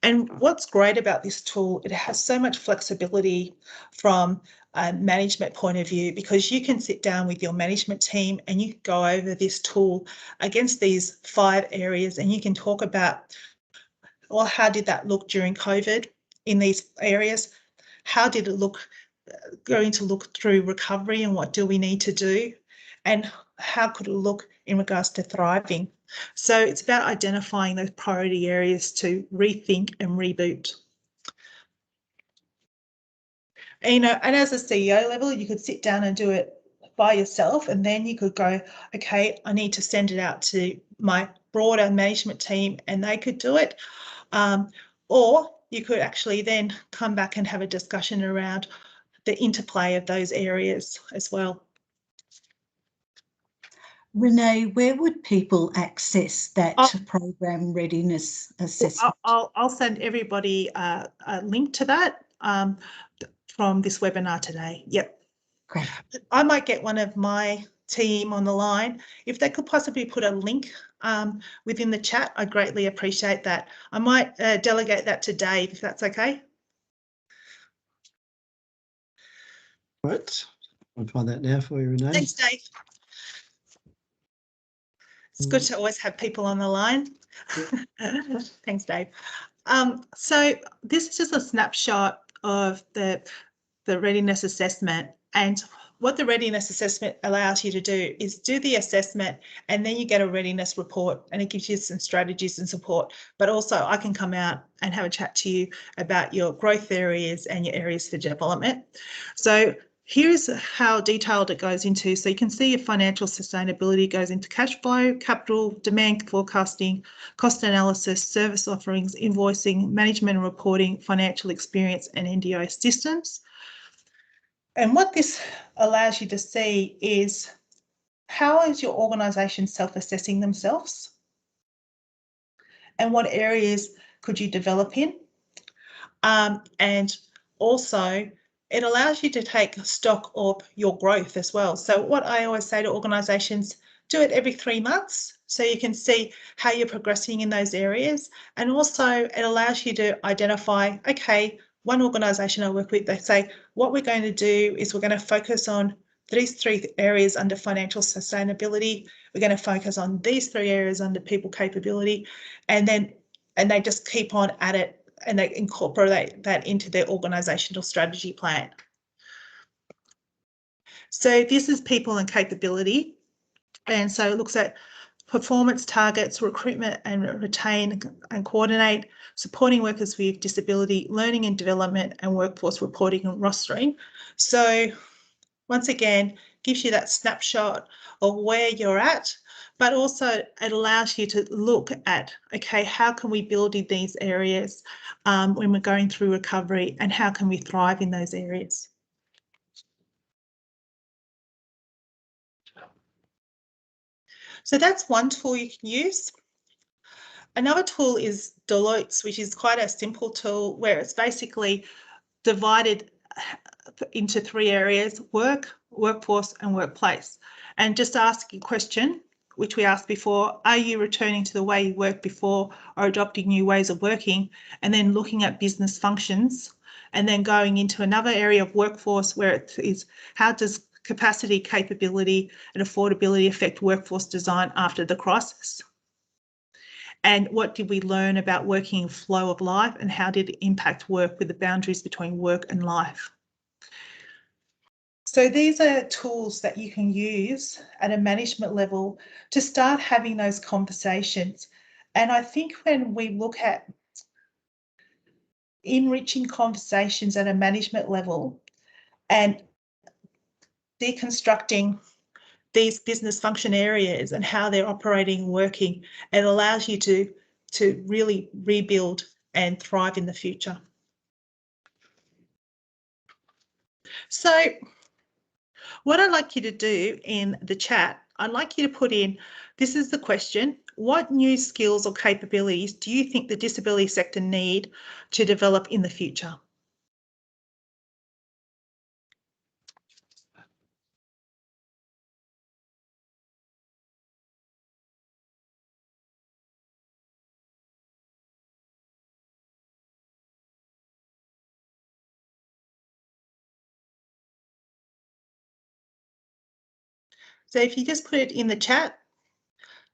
And what's great about this tool, it has so much flexibility from management point of view, because you can sit down with your management team and you go over this tool against these 5 areas, and you can talk about, well, how did that look during COVID in these areas? How did it look going to look through recovery, and what do we need to do? And how could it look in regards to thriving? So it's about identifying those priority areas to rethink and reboot. And, and as a CEO level, you could sit down and do it by yourself, and then you could go, okay, I need to send it out to my broader management team and they could do it. Or you could actually then come back and have a discussion around the interplay of those areas as well. Renee, where would people access that program readiness assessment? I'll send everybody a link to that from this webinar today. Yep. Great. I might get one of my team on the line. If they could possibly put a link within the chat, I'd greatly appreciate that. I might delegate that to Dave, if that's okay. Right, I'll find that now for you, Renee. Thanks, Dave. It's good to always have people on the line. Thanks, Dave. So this is just a snapshot of the readiness assessment, and what the readiness assessment allows you to do is do the assessment, and then you get a readiness report, and it gives you some strategies and support. But also I can come out and have a chat to you about your growth areas and your areas for development. So here's how detailed it goes into. So you can see your financial sustainability goes into cash flow, capital, demand forecasting, cost analysis, service offerings, invoicing, management and reporting, financial experience, and NDO systems. And what this allows you to see is, how is your organisation self-assessing themselves? And what areas could you develop in? And also, it allows you to take stock of your growth as well. So what I always say to organisations, do it every 3 months so you can see how you're progressing in those areas. And also it allows you to identify, okay, one organisation I work with, they say, what we're going to do is we're going to focus on these 3 areas under financial sustainability. We're going to focus on these 3 areas under people capability, and they just keep on at it, and they incorporate that into their organisational strategy plan. So this is people and capability. And so it looks at performance targets, recruitment and retain and coordinate, supporting workers with disability, learning and development, and workforce reporting and rostering. So once again, gives you that snapshot of where you're at, but also it allows you to look at, okay, how can we build in these areas when we're going through recovery, and how can we thrive in those areas? So that's one tool you can use. Another tool is Deloitte's, which is quite a simple tool where it's basically divided into 3 areas: work, workforce, and workplace. And just ask a question, which we asked before, are you returning to the way you worked before or adopting new ways of working? And then looking at business functions, and then going into another area of workforce where it is, how does capacity, capability, and affordability affect workforce design after the crisis? And what did we learn about working in flow of life, and how did it impact work with the boundaries between work and life? So these are tools that you can use at a management level to start having those conversations. And I think when we look at enriching conversations at a management level and deconstructing these business function areas and how they're operating, working, it allows you to really rebuild and thrive in the future. So what I'd like you to do in the chat, I'd like you to put in, this is the question: what new skills or capabilities do you think the disability sector need to develop in the future? So if you just put it in the chat,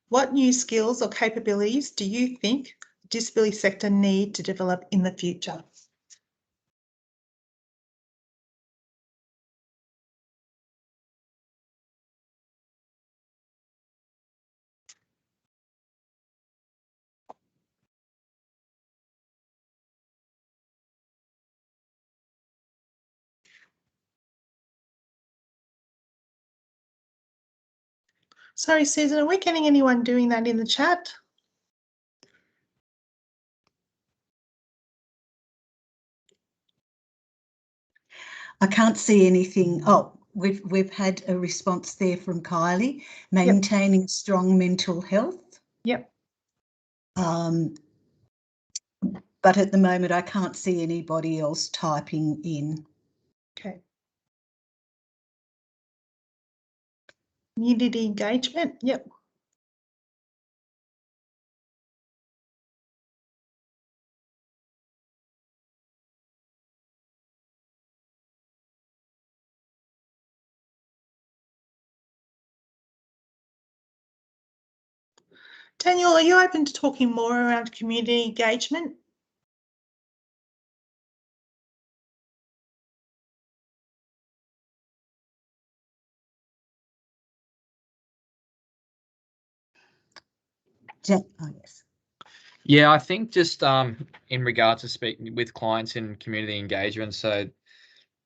what new skills or capabilities do you think the disability sector need to develop in the future? Sorry, Susan, are we getting anyone doing that in the chat? I can't see anything. Oh, we've had a response there from Kylie, maintaining strong mental health. Yep. But at the moment, I can't see anybody else typing in. Okay. Community engagement. Yep. Daniel, are you open to talking more around community engagement? Oh, yes. Yeah, I think just in regards to speaking with clients in community engagement, so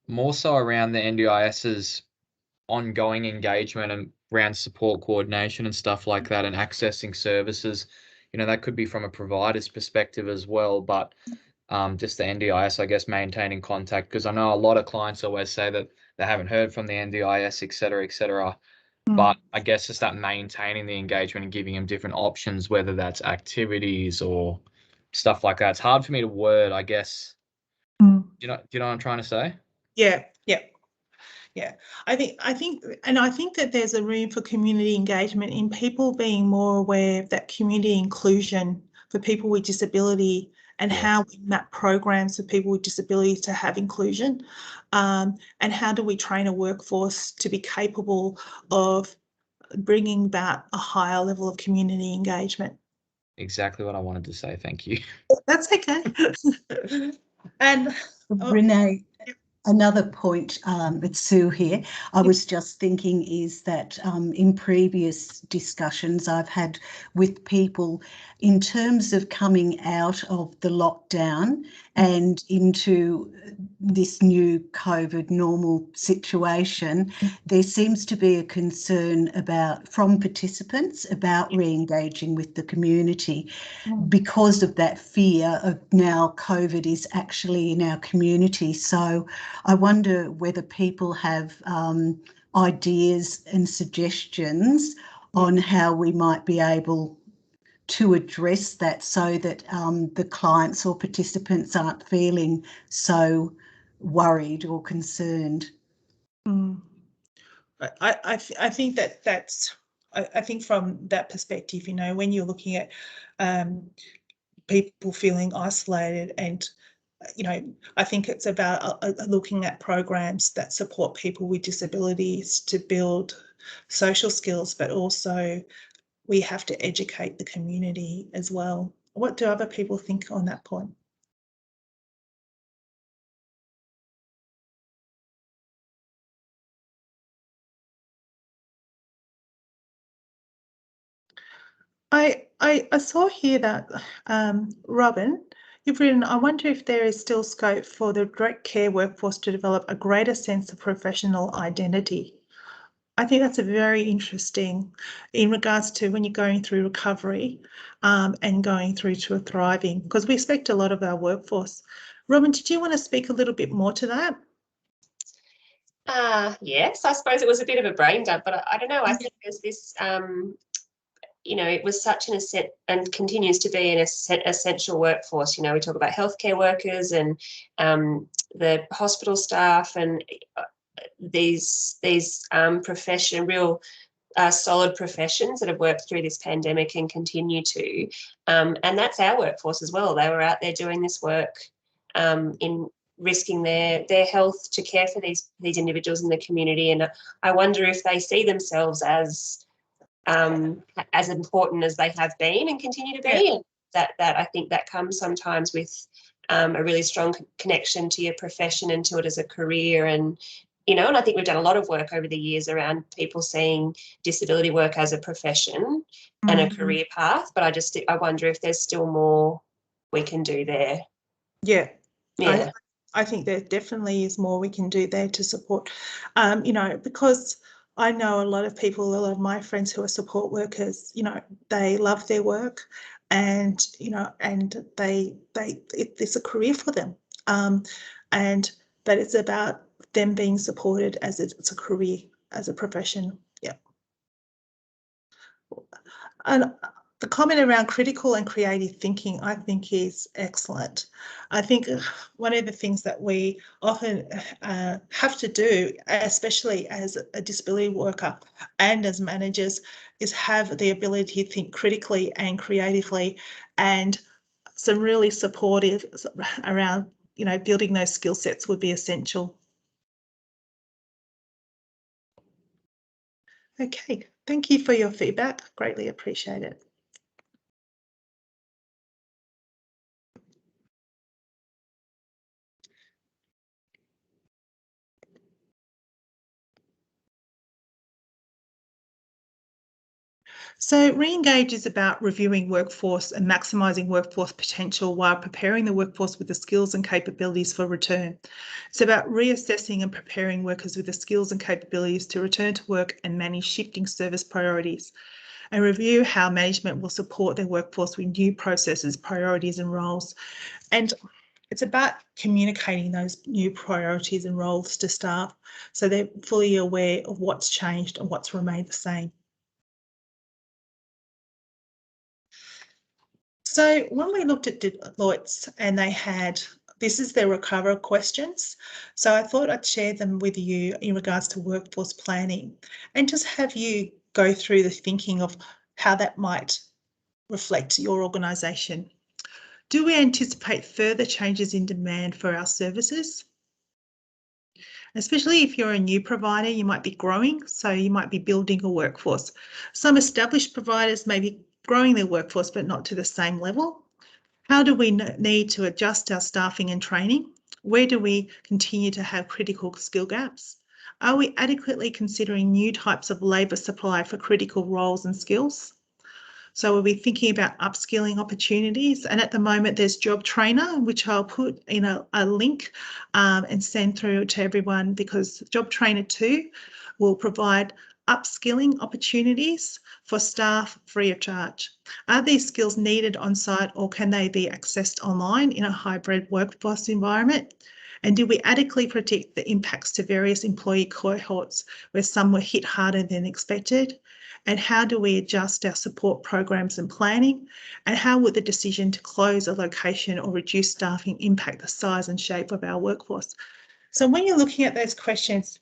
more so around the NDIS's ongoing engagement and around support coordination and stuff like that, and accessing services. You know, that could be from a provider's perspective as well, but just the NDIS, I guess, maintaining contact, because I know a lot of clients always say that they haven't heard from the NDIS, et cetera, et cetera. But I guess just that maintaining the engagement and giving them different options, whether that's activities or stuff like that. It's hard for me to word, I guess. Do you know what I'm trying to say? Yeah, yeah. Yeah, I think that there's a room for community engagement in people being more aware of that community inclusion for people with disability and how we map programs for people with disabilities to have inclusion, and how do we train a workforce to be capable of bringing about a higher level of community engagement. Exactly what I wanted to say. Thank you. That's okay. And Renee, another point, it's Sue here, I was just thinking is that in previous discussions I've had with people in terms of coming out of the lockdown and into this new COVID normal situation, there seems to be a concern from participants about re-engaging with the community because of that fear of now COVID is actually in our community. So I wonder whether people have ideas and suggestions on how we might be able to address that so that the clients or participants aren't feeling so worried or concerned. I think I think from that perspective, you know, when you're looking at people feeling isolated, and you know, I think it's about looking at programs that support people with disabilities to build social skills, but also we have to educate the community as well. What do other people think on that point? I saw here that, Robin, you've written, I wonder if there is still scope for the direct care workforce to develop a greater sense of professional identity. I think that's a very interesting in regards to when you're going through recovery and going through to a thriving, because we expect a lot of our workforce. Robin, did you want to speak a little bit more to that? Yes, I suppose it was a bit of a brain dump, but I don't know. I think there's this, you know, it was such an and continues to be an essential workforce. You know, we talk about healthcare workers and the hospital staff and these real solid professions that have worked through this pandemic and continue to. And that's our workforce as well. They were out there doing this work in risking their health to care for these individuals in the community. And I wonder if they see themselves as important as they have been and continue to be. Yeah. And that I think that comes sometimes with a really strong connection to your profession and to it as a career. And and I think we've done a lot of work over the years around people seeing disability work as a profession and a career path. But I wonder if there's still more we can do there. Yeah. Yeah. I think there definitely is more we can do there to support, because I know a lot of people, a lot of my friends who are support workers, they love their work and, and it's a career for them. But it's about them being supported as it's a career, as a profession. Yeah. And the comment around critical and creative thinking, I think, is excellent. I think one of the things that we often have to do, especially as a disability worker and as managers, is have the ability to think critically and creatively, and some really supportive around, building those skill sets would be essential. Okay, thank you for your feedback. Greatly appreciate it. So re-engage is about reviewing workforce and maximising workforce potential while preparing the workforce with the skills and capabilities for return. It's about reassessing and preparing workers with the skills and capabilities to return to work and manage shifting service priorities, and review how management will support their workforce with new processes, priorities and roles. And it's about communicating those new priorities and roles to staff so they're fully aware of what's changed and what's remained the same. So when we looked at Deloitte's and they had, this is their recover questions. So I thought I'd share them with you in regards to workforce planning and just have you go through the thinking of how that might reflect your organisation. Do we anticipate further changes in demand for our services? Especially if you're a new provider, you might be growing, so you might be building a workforce. Some established providers may be growing their workforce, but not to the same level. How do we need to adjust our staffing and training? Where do we continue to have critical skill gaps? Are we adequately considering new types of labour supply for critical roles and skills? So we'll be thinking about upskilling opportunities. And at the moment, there's Job Trainer, which I'll put in a link and send through to everyone, because Job Trainer 2 will provide upskilling opportunities for staff free of charge. Are these skills needed on site, or can they be accessed online in a hybrid workforce environment? And do we adequately predict the impacts to various employee cohorts where some were hit harder than expected? And how do we adjust our support programs and planning? And how would the decision to close a location or reduce staffing impact the size and shape of our workforce? So when you're looking at those questions,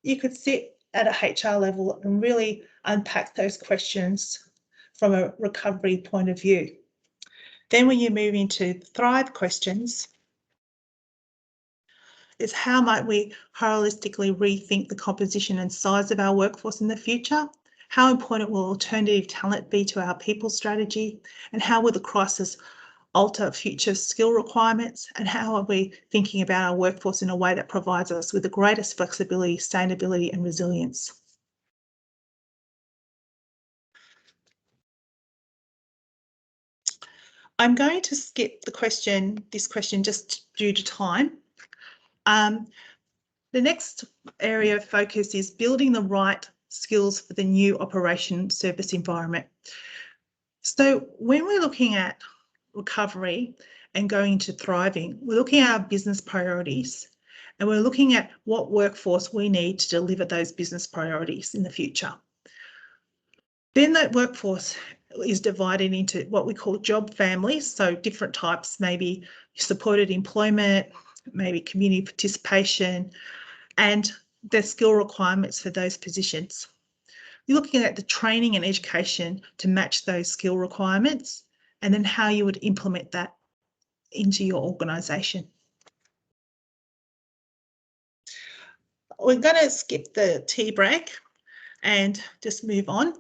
you could sit at a HR level and really unpack those questions from a recovery point of view. Then when you move into Thrive questions, is how might we holistically rethink the composition and size of our workforce in the future? How important will alternative talent be to our people strategy? And how will the crisis alter future skill requirements? And how are we thinking about our workforce in a way that provides us with the greatest flexibility, sustainability and resilience? I'm going to skip this question just due to time. The next area of focus is building the right skills for the new operation service environment. So when we're looking at recovery and going into thriving, we're looking at our business priorities and we're looking at what workforce we need to deliver those business priorities in the future. Then that workforce is divided into what we call job families, so different types, maybe supported employment, maybe community participation, and the skill requirements for those positions. You're looking at the training and education to match those skill requirements, and then how you would implement that into your organisation. we're going to skip the tea break and just move on.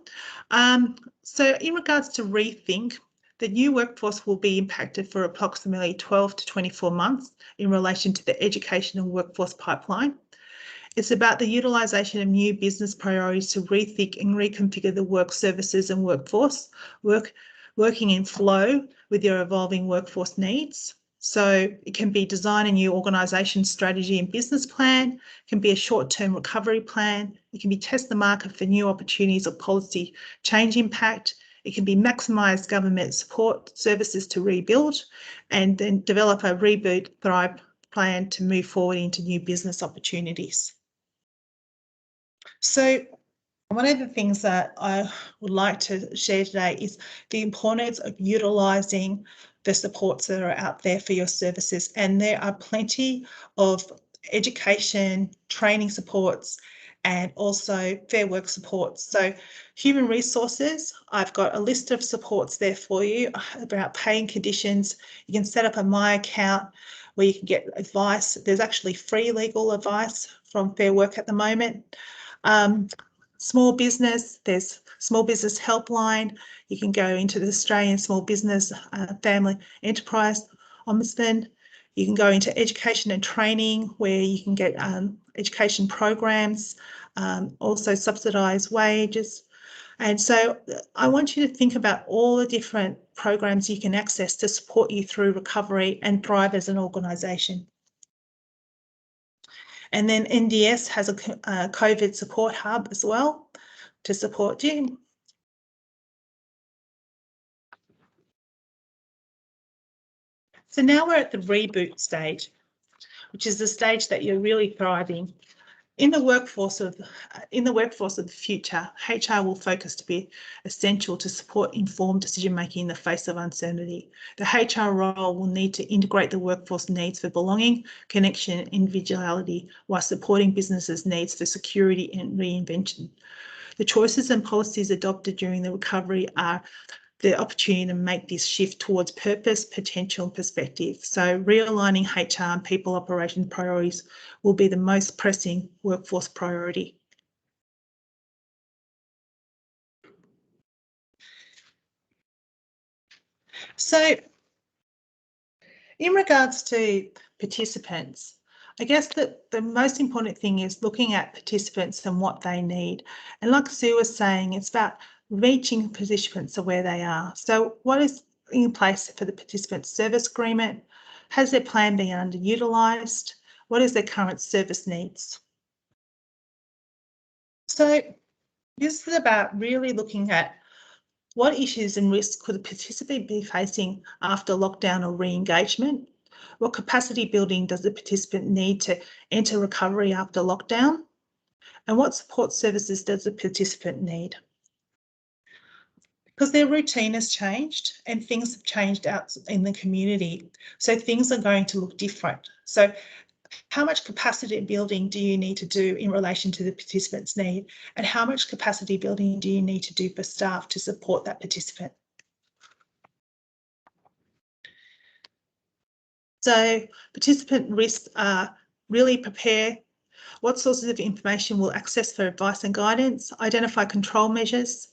So in regards to Rethink, the new workforce will be impacted for approximately 12 to 24 months in relation to the education and workforce pipeline. It's about the utilisation of new business priorities to rethink and reconfigure the work services and workforce, working in flow with your evolving workforce needs. So it can be design a new organisation strategy and business plan, it can be a short-term recovery plan, it can be test the market for new opportunities or policy change impact, it can be maximise government support services to rebuild, and then develop a Reboot Thrive plan to move forward into new business opportunities. So one of the things that I would like to share today is the importance of utilising the supports that are out there for your services. And there are plenty of education, training supports, and also fair work supports. So human resources, I've got a list of supports there for you about paying conditions. You can set up a My Account where you can get advice. There's actually free legal advice from Fair Work at the moment. Small business, there's Small Business Helpline. You can go into the Australian Small Business Family Enterprise Ombudsman. You can go into education and training where you can get education programs, also subsidised wages. And so I want you to think about all the different programs you can access to support you through recovery and thrive as an organisation. And then NDS has a COVID support hub as well to support you. So now we're at the reboot stage, which is the stage that you're really thriving. In the workforce of the future, HR will focus to be essential to support informed decision making in the face of uncertainty. The HR role will need to integrate the workforce needs for belonging, connection, and individuality while supporting businesses' needs for security and reinvention. The choices and policies adopted during the recovery are the opportunity to make this shift towards purpose, potential, and perspective. So realigning HR and people operations priorities will be the most pressing workforce priority. So in regards to participants, I guess that the most important thing is looking at participants and what they need. And like Sue was saying, it's about reaching participants to where they are. So what is in place for the participant service agreement? Has their plan been underutilised? What is their current service needs? So this is about really looking at what issues and risks could a participant be facing after lockdown or re-engagement? What capacity building does the participant need to enter recovery after lockdown? And what support services does the participant need? Because their routine has changed and things have changed out in the community. So things are going to look different. So how much capacity building do you need to do in relation to the participant's need? And how much capacity building do you need to do for staff to support that participant? So participant risks are really prepare what sources of information will access for advice and guidance, identify control measures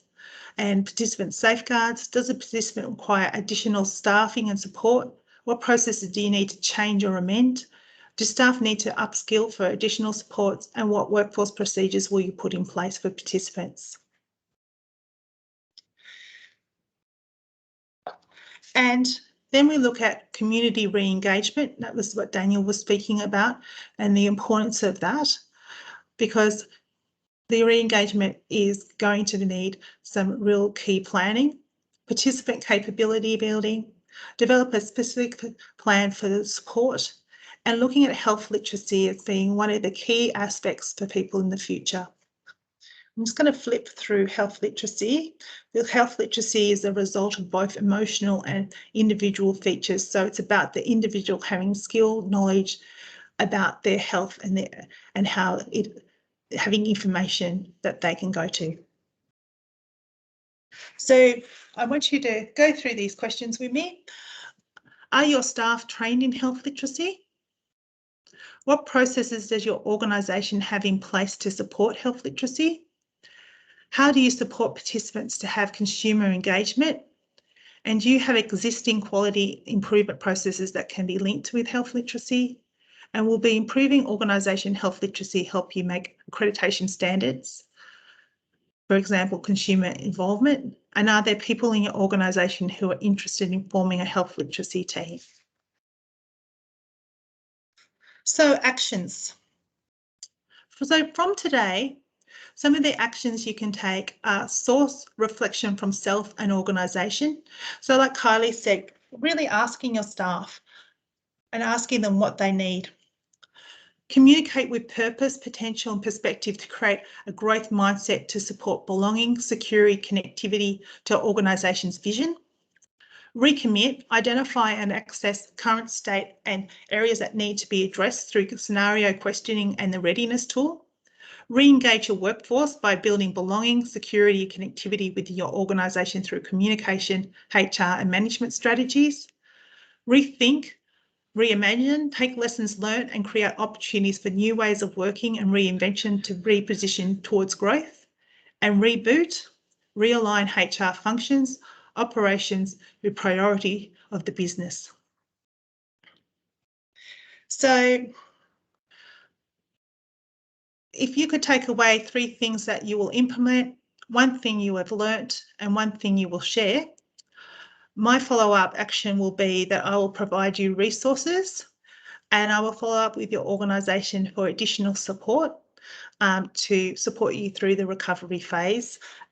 and participant safeguards. Does the participant require additional staffing and support? What processes do you need to change or amend? Do staff need to upskill for additional supports? And what workforce procedures will you put in place for participants? And then we look at community re-engagement. That was what Daniel was speaking about and the importance of that, because the re-engagement is going to need some real key planning, participant capability building, develop a specific plan for the support, and looking at health literacy as being one of the key aspects for people in the future. I'm just going to flip through health literacy. The health literacy is a result of both emotional and individual features. So it's about the individual having skill, knowledge about their health and how it having information that they can go to. So I want you to go through these questions with me. Are your staff trained in health literacy? What processes does your organisation have in place to support health literacy? How do you support participants to have consumer engagement? And do you have existing quality improvement processes that can be linked with health literacy? And will be improving organisation health literacy help you make accreditation standards? For example, consumer involvement. And are there people in your organisation who are interested in forming a health literacy team? So actions. So from today, some of the actions you can take are source reflection from self and organisation. So like Kylie said, really asking your staff and asking them what they need. Communicate with purpose, potential and perspective to create a growth mindset to support belonging, security, connectivity to organisation's vision. Recommit, identify and access current state and areas that need to be addressed through scenario questioning and the readiness tool. Re-engage your workforce by building belonging, security, connectivity with your organisation through communication, HR and management strategies. Rethink, reimagine, take lessons learned and create opportunities for new ways of working and reinvention to reposition towards growth. And reboot, realign HR functions, operations with priority of the business. So if you could take away 3 things that you will implement, 1 thing you have learnt and 1 thing you will share, my follow-up action will be that I will provide you resources and I will follow up with your organisation for additional support to support you through the recovery phase